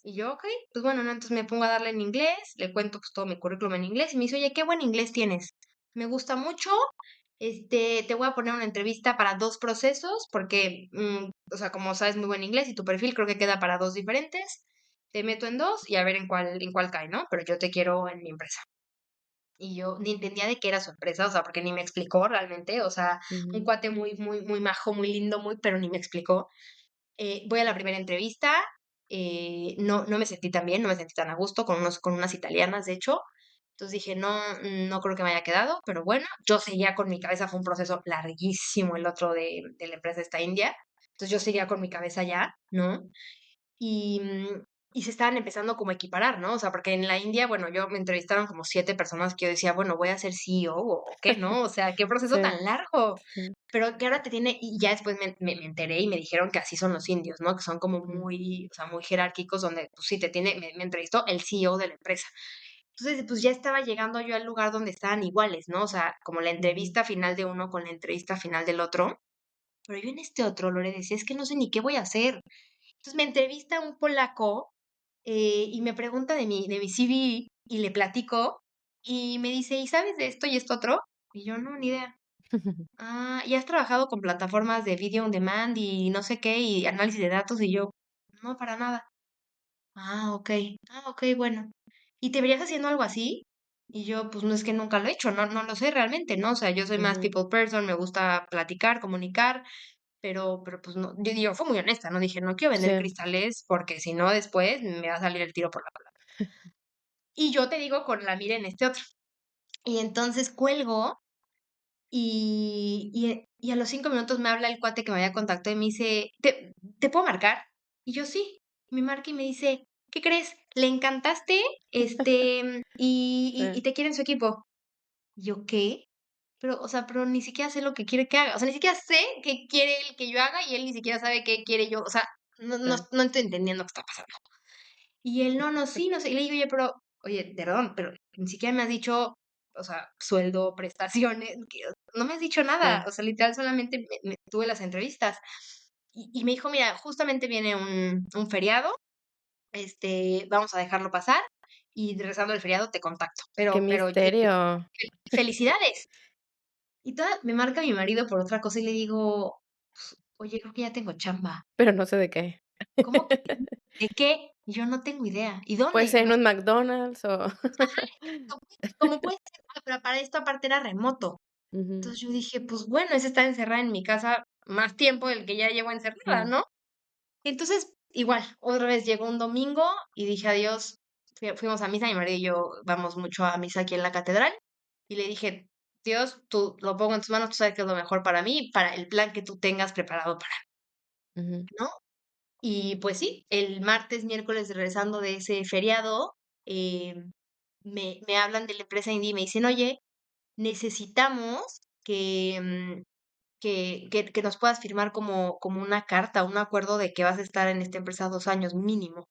Y yo, ok, pues bueno, ¿no? Entonces me pongo a darle en inglés, le cuento pues todo mi currículum en inglés y me dice, oye, qué buen inglés tienes. Me gusta mucho, te voy a poner una entrevista para dos procesos porque, o sea, como sabes muy buen inglés y tu perfil creo que queda para dos diferentes, te meto en dos y a ver en cuál cae, ¿no? Pero yo te quiero en mi empresa. Y yo ni entendía de qué era su empresa, o sea, porque ni me explicó realmente, o sea, un ujú, cuate muy, muy, muy majo, muy lindo, muy, pero ni me explicó. Voy a la primera entrevista, no me sentí tan bien, no me sentí tan a gusto con unas italianas, de hecho. Entonces dije, no, no creo que me haya quedado, pero bueno, yo seguía con mi cabeza, fue un proceso larguísimo el otro de la empresa esta india. Entonces yo seguía con mi cabeza ya, ¿no? Y, y se estaban empezando como a equiparar, ¿no? O sea, porque en la India, bueno, yo me entrevistaron como 7 personas que yo decía, bueno, voy a ser CEO o qué, ¿no? O sea, qué proceso sí, tan largo. sí, Pero que ahora te tiene, y ya después me enteré y me dijeron que así son los indios, ¿no? Que son como mm, muy, o sea, muy jerárquicos, donde, pues sí, te tiene, me entrevistó el CEO de la empresa. Entonces, pues ya estaba llegando yo al lugar donde estaban iguales, ¿no? O sea, como la ujú, entrevista final de uno con la entrevista final del otro. Pero yo en este otro, Lore, decía, es que no sé ni qué voy a hacer. Entonces me entrevista un polaco y me pregunta de mi CV y le platico y me dice, ¿y sabes de esto y esto otro? Y yo, no, ni idea. Ah, ¿y has trabajado con plataformas de video on demand y no sé qué y análisis de datos? Y yo, no, para nada. Ah, ok, bueno. ¿Y te verías haciendo algo así? Y yo, pues no es que nunca lo he hecho, no, no lo sé realmente, ¿no? O sea, yo soy más ujú, people person, me gusta platicar, comunicar, pero pues no, yo fui muy honesta, ¿no? Dije, no quiero vender sí, cristales porque si no después me va a salir el tiro por la culata. Y yo te digo con la mira en este otro. Y entonces cuelgo y a los 5 minutos me habla el cuate que me había contactado y me dice, ¿te puedo marcar? Y yo sí, me marca y me dice, ¿qué crees? Le encantaste, y sí, te quiere en su equipo. Y yo, ¿qué? Pero, o sea, pero ni siquiera sé lo que quiere que haga. O sea, ni siquiera sé qué quiere él que yo haga y él ni siquiera sabe qué quiere yo. O sea, sí, no estoy entendiendo qué está pasando. Y él, no, no, sí, no sé. Y le digo, oye, pero, oye, perdón, pero ni siquiera me has dicho, o sea, sueldo, prestaciones, no me has dicho nada. sí, O sea, literal, solamente tuve las entrevistas. Y me dijo, mira, justamente viene un feriado, vamos a dejarlo pasar y regresando el feriado te contacto. qué Pero, misterio, felicidades. Y toda, me marca mi marido por otra cosa y le digo, oye, creo que ya tengo chamba. pero no sé de qué. ¿Cómo que? ¿De qué? Y yo no tengo idea. ¿Y Puede dónde? ser No en sé. un McDonald's o ¿Cómo puede ser? Ah, pero para esto aparte era remoto. ujú, Entonces yo dije, pues bueno, es estar encerrada en mi casa más tiempo del que ya llevo encerrada, mm, ¿no? Entonces, igual, otra vez llegó un domingo y dije adiós. Fuimos a misa, mi marido y yo vamos mucho a misa aquí en la catedral. Y le dije, Dios, tú lo pongo en tus manos, tú sabes que es lo mejor para mí, para el plan que tú tengas preparado para ujú, mí, ¿no? Y pues sí, el martes, miércoles, regresando de ese feriado, eh, me hablan de la empresa indie y me dicen, oye, necesitamos que, que nos puedas firmar como una carta, un acuerdo de que vas a estar en esta empresa 2 años mínimo.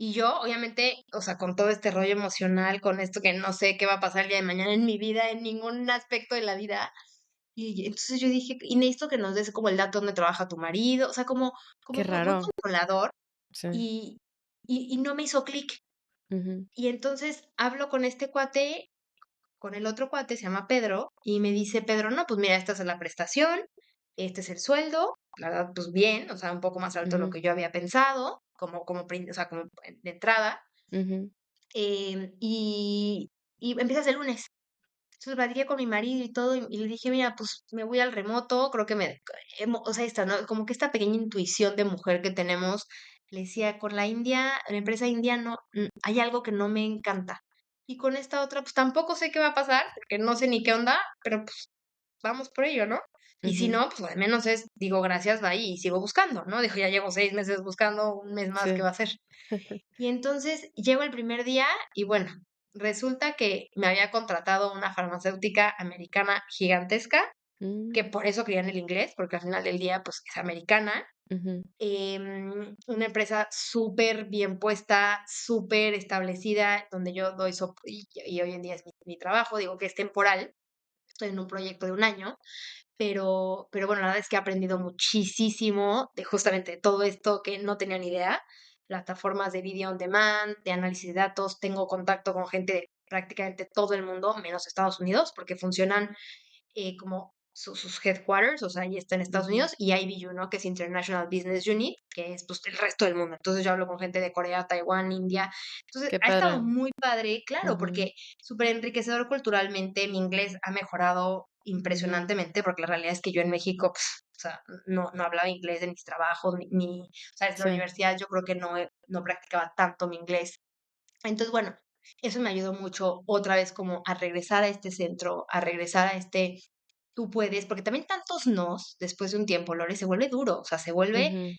Y yo, obviamente, o sea, con todo este rollo emocional, con esto que no sé qué va a pasar el día de mañana en mi vida, en ningún aspecto de la vida. Y entonces yo dije, y necesito que nos des como el dato donde trabaja tu marido, o sea, qué como muy, muy raro, controlador sí, y, y no me hizo clic. ujú, Y entonces hablo con este cuate, con el otro cuate, se llama Pedro, y me dice Pedro, no, pues mira, esta es la prestación, este es el sueldo, la verdad, pues bien, o sea, un poco más alto de lo ujú, que yo había pensado, o sea, como de entrada, ujú, em, y, y empiezas el lunes. Entonces platiqué con mi marido y todo, y le dije, mira, pues me voy al remoto, creo que o sea, esta, ¿no? Como que esta pequeña intuición de mujer que tenemos, le decía, con la India, la empresa india, no, hay algo que no me encanta. Y con esta otra, pues tampoco sé qué va a pasar, porque no sé ni qué onda, pero pues vamos por ello, ¿no? Y si Ujú. no, pues al menos digo gracias, bye, y sigo buscando, ¿no? Dijo, ya llevo 6 meses buscando, un mes más, ¿qué Sí. va a hacer? Y entonces llego el primer día y bueno, resulta que me había contratado una farmacéutica americana gigantesca, Mm, que por eso querían el inglés, porque al final del día pues es americana. ujú, Una empresa súper bien puesta, súper establecida, donde yo doy y hoy en día es mi trabajo, digo que es temporal, estoy en un proyecto de un año, pero bueno, la verdad es que he aprendido muchísimo de justamente todo esto que no tenía ni idea. Plataformas de video on demand, de análisis de datos, tengo contacto con gente de prácticamente todo el mundo, menos Estados Unidos, porque funcionan como sus headquarters, o sea, ahí está en Estados ujú. Unidos, y IBU, ¿no? Que es International Business Unit, que es pues el resto del mundo. Entonces yo hablo con gente de Corea, Taiwán, India. Entonces Qué ha estado padre. muy padre, claro, Ujú, porque súper enriquecedor culturalmente. Mi inglés ha mejorado ujú, impresionantemente, porque la realidad es que yo en México, o sea, no hablaba inglés en mis trabajos, o sea, desde la sí, universidad yo creo que no practicaba tanto mi inglés. Entonces, bueno, eso me ayudó mucho otra vez como a regresar a este centro, a regresar a este tú puedes, porque también tantos nos, después de un tiempo, Lore, se vuelve duro, o sea, se vuelve ujú.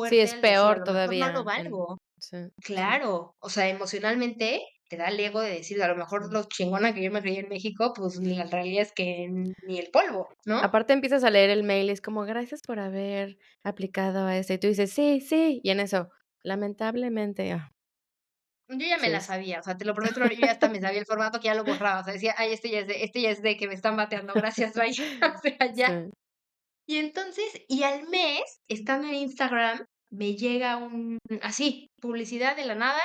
Sí, fuerte es el decir, a peor lo mejor no lo todavía en valgo. sí, sí, Claro, o sea, emocionalmente te da el ego de decir, a lo mejor sí. lo chingona que yo me creí en México, pues ni la realidad es que ni el polvo, ¿no? Aparte empiezas a leer el mail y es como: "Gracias por haber aplicado a este", y tú dices: "Sí, sí", y en eso, lamentablemente, Yo ya me sí la es sabía, o sea, te lo prometo, Lore, yo ya hasta me sabía el formato que ya lo borraba, o sea, decía, ay, este ya es de que me están bateando, gracias, bye, o sea, ya. sí, Y entonces, y al mes, estando en Instagram, me llega así, publicidad de la nada,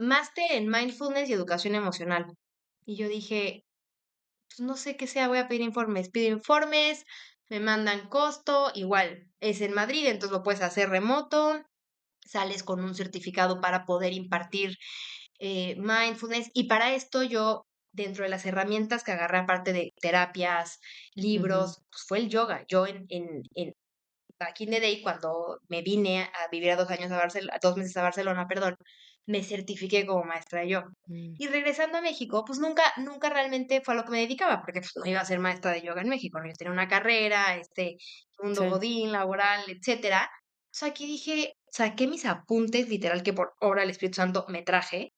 máster en mindfulness y educación emocional. Y yo dije, pues no sé qué sea, voy a pedir informes. Pido informes, me mandan costo, igual, es en Madrid, entonces lo puedes hacer remoto, sales con un certificado para poder impartir mindfulness. Y para esto yo, dentro de las herramientas que agarré, aparte de terapias, ujú, libros, pues fue el yoga. Yo en back in the day, cuando me vine a vivir a 2 años a Barcelona, 2 meses a Barcelona, perdón, me certifiqué como maestra de yoga. mm, Y regresando a México, pues nunca realmente fue a lo que me dedicaba, porque pues no iba a ser maestra de yoga en México, ¿no? Yo tenía una carrera, mundo sí, godín, laboral, etcétera. O sea, aquí dije, saqué mis apuntes, literal, que por obra del Espíritu Santo me traje,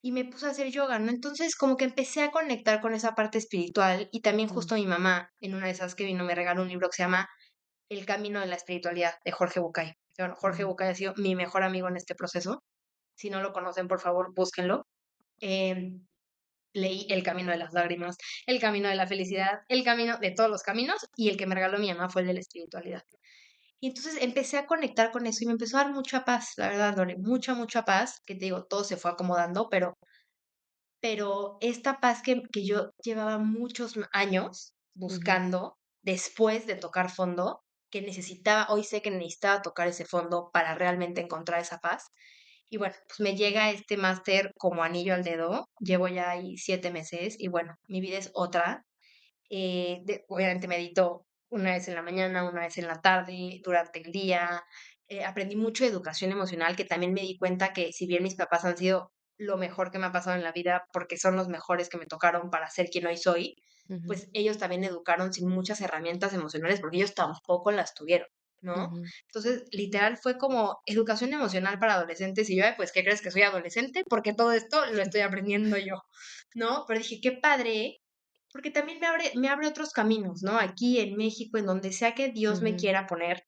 y me puse a hacer yoga, ¿no? Entonces, como que empecé a conectar con esa parte espiritual, y también mm, justo mi mamá, en una de esas que vino, me regaló un libro que se llama el camino de la espiritualidad de Jorge Bucay. Bueno, Jorge ujú, Bucay ha sido mi mejor amigo en este proceso. Si no lo conocen, por favor, búsquenlo. Em, Leí El camino de las lágrimas, El camino de la felicidad, El camino de todos los caminos, y el que me regaló mi mamá fue el de la espiritualidad. Y entonces empecé a conectar con eso y me empezó a dar mucha paz, la verdad, Lore, mucha paz, que te digo, todo se fue acomodando, pero esta paz que yo llevaba muchos años ujú, buscando después de tocar fondo, que necesitaba, hoy sé que necesitaba tocar ese fondo para realmente encontrar esa paz. Y bueno, pues me llega este máster como anillo al dedo, llevo ya ahí 7 meses y bueno, mi vida es otra. Obviamente medito una vez en la mañana, una vez en la tarde, durante el día. Aprendí mucho de educación emocional, que también me di cuenta que si bien mis papás han sido lo mejor que me ha pasado en la vida, porque son los mejores que me tocaron para ser quien hoy soy, ujú, pues ellos también educaron sin muchas herramientas emocionales, porque ellos tampoco las tuvieron, ¿no? ujú, Entonces, literal fue como educación emocional para adolescentes y yo, "Ay, pues, ¿qué crees que soy adolescente? Porque todo esto lo estoy aprendiendo yo, ¿no? Pero dije, qué padre, porque también me abre otros caminos, ¿no? Aquí en México, en donde sea que Dios me ujú, quiera poner,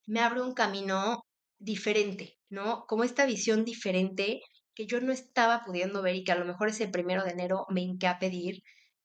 me abre un camino diferente, ¿no? Como esta visión diferente que yo no estaba pudiendo ver y que a lo mejor ese 1 de enero me hinqué a pedir,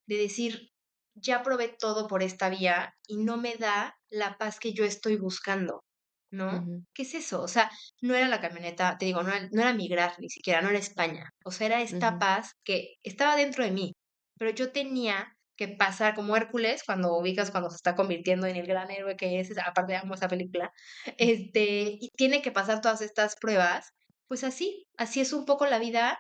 de decir, ya probé todo por esta vía y no me da la paz que yo estoy buscando, ¿no? ujú, ¿Qué es eso? O sea, no era la camioneta, te digo, no era migrar ni siquiera, no era España. O sea, era esta ujú, paz que estaba dentro de mí, pero yo tenía que pasar como Hércules cuando ubicas cuando se está convirtiendo en el gran héroe que es, aparte amo esa película, y tiene que pasar todas estas pruebas, pues así es un poco la vida,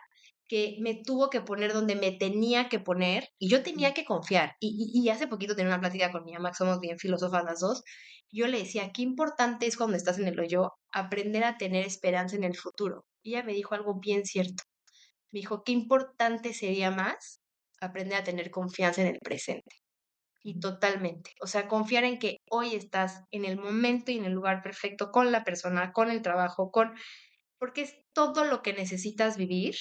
que me tuvo que poner donde me tenía que poner y yo tenía que confiar. Y hace poquito tenía una plática con mi mamá, que somos bien filósofas las dos. Y yo le decía, qué importante es cuando estás en el hoyo aprender a tener esperanza en el futuro. Y ella me dijo algo bien cierto. Me dijo, qué importante sería más aprender a tener confianza en el presente. Y totalmente. O sea, confiar en que hoy estás en el momento y en el lugar perfecto con la persona, con el trabajo, porque es todo lo que necesitas vivir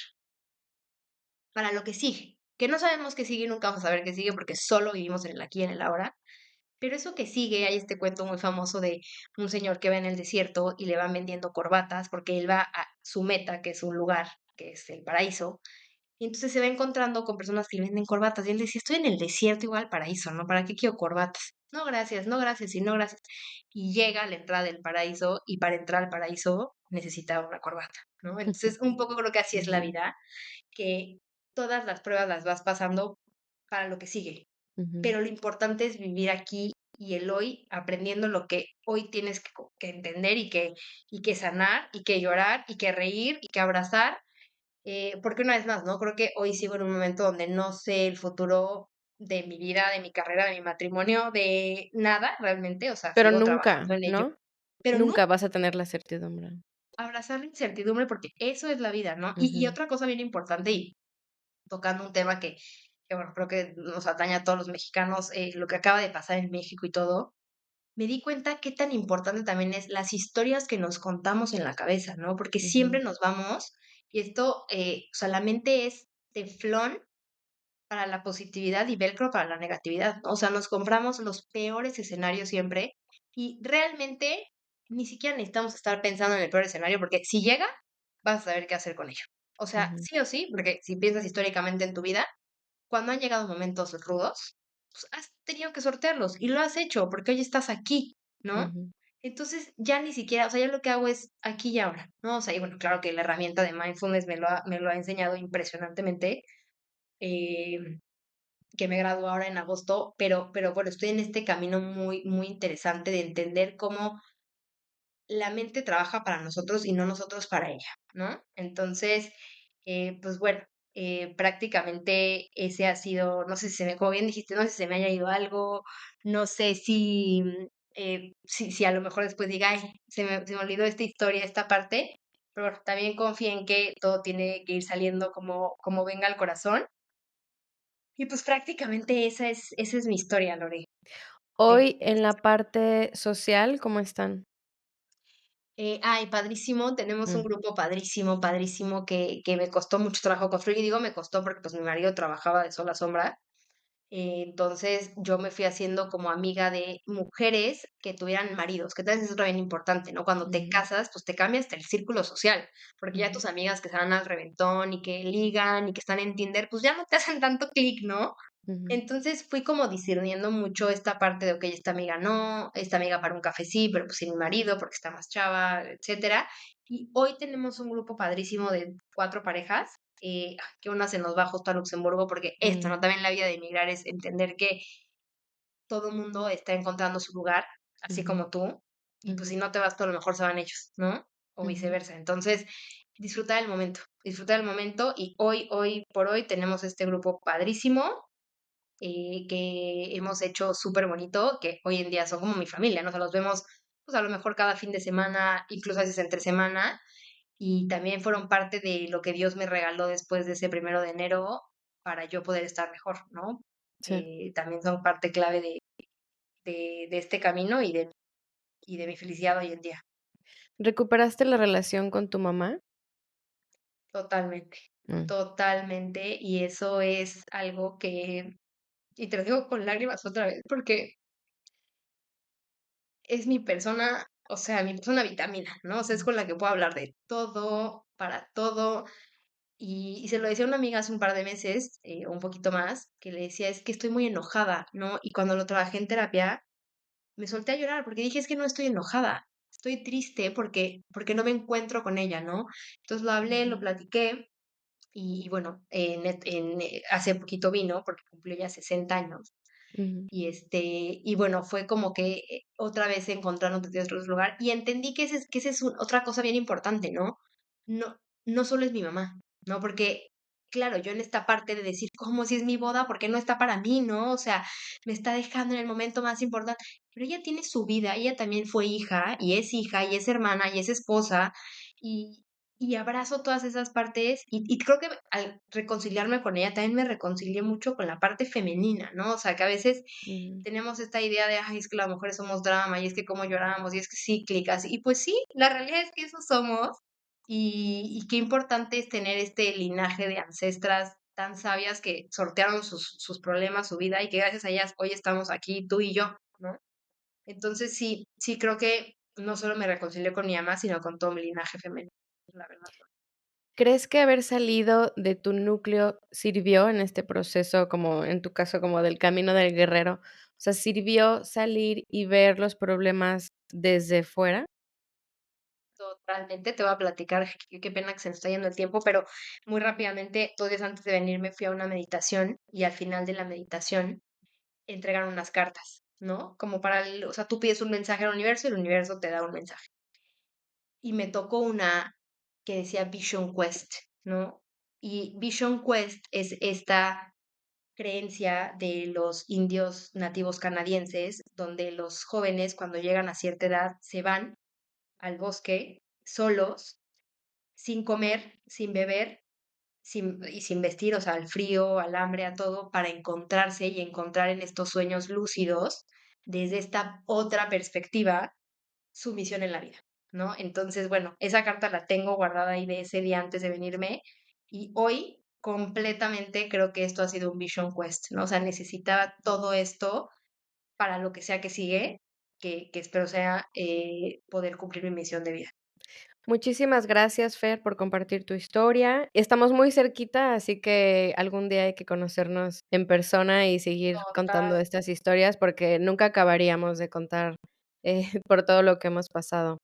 para lo que sigue. Que no sabemos qué sigue y nunca vamos a saber qué sigue porque solo vivimos en el aquí y en el ahora. Pero eso que sigue, hay este cuento muy famoso de un señor que va en el desierto y le van vendiendo corbatas porque él va a su meta, que es un lugar, que es el paraíso, y entonces se va encontrando con personas que le venden corbatas. Y él decía, estoy en el desierto igual al paraíso, ¿no? ¿Para qué quiero corbatas? No, gracias, no, gracias y no, gracias. Y llega a la entrada del paraíso y para entrar al paraíso necesita una corbata, ¿no? Entonces, un poco creo que así es la vida, que todas las pruebas las vas pasando para lo que sigue. Ujú, Pero lo importante es vivir aquí y el hoy, aprendiendo lo que hoy tienes que entender y que sanar y que llorar y que reír y que abrazar, porque una vez más, ¿no? Creo que hoy sigo en un momento donde no sé el futuro de mi vida, de mi carrera, de mi matrimonio, de nada realmente, o sea, pero sigo nunca, trabajando en ello, ¿no? pero nunca Nunca vas a tener la certidumbre. abrazar la incertidumbre porque eso es la vida, ¿no? Y Ujú, otra cosa bien importante y tocando un tema que, bueno, creo que nos atañe a todos los mexicanos, lo que acaba de pasar en México y todo, me di cuenta qué tan importante también es las historias que nos contamos en la cabeza, ¿no? Porque ujú, siempre nos vamos, y esto, o sea, la mente es teflón para la positividad y velcro para la negatividad, ¿no? O sea, nos compramos los peores escenarios siempre y realmente ni siquiera necesitamos estar pensando en el peor escenario porque si llega, vas a saber qué hacer con ello. O sea, ujú, sí o sí, porque si piensas históricamente en tu vida, cuando han llegado momentos rudos, pues has tenido que sortearlos y lo has hecho porque hoy estás aquí, ¿no? ujú, Entonces ya ni siquiera, o sea, ya lo que hago es aquí y ahora, ¿no? O sea, y bueno, claro que la herramienta de mindfulness me lo ha enseñado impresionantemente, eh, que me gradúo ahora en agosto, pero bueno, estoy en este camino muy, muy interesante de entender cómo la mente trabaja para nosotros y no nosotros para ella, ¿no? Entonces, pues bueno, prácticamente ese ha sido, no sé si se me, como bien dijiste, no sé si se me haya ido algo, no sé si a lo mejor después diga, ay, se me olvidó esta historia, esta parte, pero bueno, también confío en que todo tiene que ir saliendo como venga al corazón. Y pues prácticamente esa es mi historia, Lore. Hoy, Este, en la parte social, ¿cómo están? ay, padrísimo, tenemos un Mm, grupo padrísimo, padrísimo que me costó mucho trabajo construir, y digo me costó porque pues mi marido trabajaba de sol a sombra, entonces yo me fui haciendo como amiga de mujeres que tuvieran maridos, que tal vez es otra bien importante, ¿no? Cuando te ujú, casas, pues te cambia hasta el círculo social, porque ya ujú, tus amigas que se van al reventón y que ligan y que están en Tinder, pues ya no te hacen tanto clic, ¿no? ujú, Entonces fui como discerniendo mucho esta parte de, okey, esta amiga no, esta amiga para un café sí, pero, pues, sin mi marido, porque está más chava, etcétera. Y hoy tenemos un grupo padrísimo de 4 parejas, que una se nos va justo a Luxemburgo, porque esto, ¿no? mm, También la vida de emigrar es entender que todo mundo está encontrando su lugar, así ujú, como tú, y, pues, ujú, si no te vas tú, a lo mejor se van ellos, ¿no? O ujú, viceversa. Entonces, disfrutar el momento, y hoy por hoy tenemos este grupo padrísimo, que hemos hecho súper bonito, que hoy en día son como mi familia, ¿no? O sea, los vemos, pues a lo mejor cada fin de semana, incluso a veces entre semana, y también fueron parte de lo que Dios me regaló después de ese 1 de enero para yo poder estar mejor, ¿no? sí. También son parte clave de este camino y de mi felicidad hoy en día, ¿Recuperaste la relación con tu mamá? totalmente, Mm, totalmente, y eso es algo que, y te lo digo con lágrimas otra vez, porque es mi persona, o sea, mi persona vitamina, ¿no? O sea, es mm, con la que puedo hablar de todo, para todo. Y se lo decía a una amiga hace un par de meses, un poquito más, que le decía, es que estoy muy enojada, ¿no? Y cuando lo trabajé en terapia, me solté a llorar porque dije, es que no estoy enojada, estoy triste porque no me encuentro con ella, ¿no? Entonces lo hablé, lo ujú, platiqué y bueno, hace poquito vino porque cumplió ya 60 años. ujú, Y bueno, fue como que otra vez encontrarnos desde otro lugar y entendí que esa es otra cosa bien importante, ¿no? No, no solo es mi mamá, ¿no? Porque claro, yo en esta parte de decir: "¿Cómo? Si es mi boda, ¿por qué no está para mí?", ¿no? O sea, me está dejando en el momento más importante. Pero ella tiene su vida, ella también fue hija, y es hermana, y es esposa, y abrazo todas esas partes, y creo que al reconciliarme con ella, también me reconcilié mucho con la parte femenina, ¿no? O sea, que a veces Ujú. tenemos esta idea de: "Ay, es que las mujeres somos drama, y es que cómo lloramos, y es que cíclicas", y pues sí, la realidad es que eso somos, y qué importante es tener este linaje de ancestras tan sabias que sortearon sus problemas, su vida, y que gracias a ellas hoy estamos aquí, tú y yo, ¿no? Entonces sí, sí creo que no solo me reconcilié con mi mamá, sino con todo mi linaje femenino, la verdad. ¿Crees que haber salido de tu núcleo sirvió en este proceso, como en tu caso, como del camino del guerrero? O sea, ¿sirvió salir y ver los problemas desde fuera? Totalmente, te voy a platicar, qué pena que se nos está yendo el tiempo, pero muy rápidamente, 2 días antes de venirme fui a una meditación, y al final de la meditación entregan unas cartas, ¿no? Como para el o sea, tú pides un mensaje al universo, y el universo te da un mensaje. Y me tocó una que decía Vision Quest, ¿no? Y Vision Quest es esta creencia de los indios nativos canadienses, donde los jóvenes, cuando llegan a cierta edad, se van al bosque solos, sin comer, sin beber, sin vestir, o sea, al frío, al hambre, a todo, para encontrarse y encontrar en estos sueños lúcidos, desde esta otra perspectiva, su misión en la vida, ¿no? Entonces, bueno, esa carta la tengo guardada ahí de ese día antes de venirme, y hoy completamente creo que esto ha sido un Vision Quest, ¿no? O sea, necesitaba todo esto para lo que sea que sigue, que espero sea poder cumplir mi misión de vida. Muchísimas gracias, Fer, por compartir tu historia. Estamos muy cerquita, así que algún día hay que conocernos en persona y seguir Total, contando estas historias, porque nunca acabaríamos de contar, por todo lo que hemos pasado.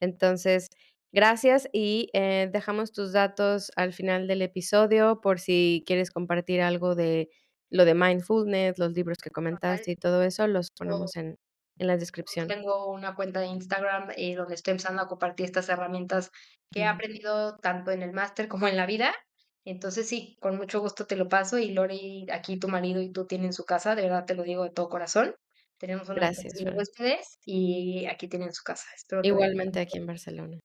Entonces, gracias y, dejamos tus datos al final del episodio por si quieres compartir algo de lo de mindfulness, los libros que total. comentaste y todo eso, los Yo ponemos en la descripción. tengo una cuenta de Instagram, donde estoy empezando a compartir estas herramientas que he Mm, aprendido tanto en el máster como en la vida. Entonces sí, con mucho gusto te lo paso, y Lori, aquí tu marido y tú tienen su casa, de verdad te lo digo de todo corazón. Tenemos una gracias, estancia de Fer. huéspedes y aquí tienen su casa. Espero que Igualmente aquí en Barcelona.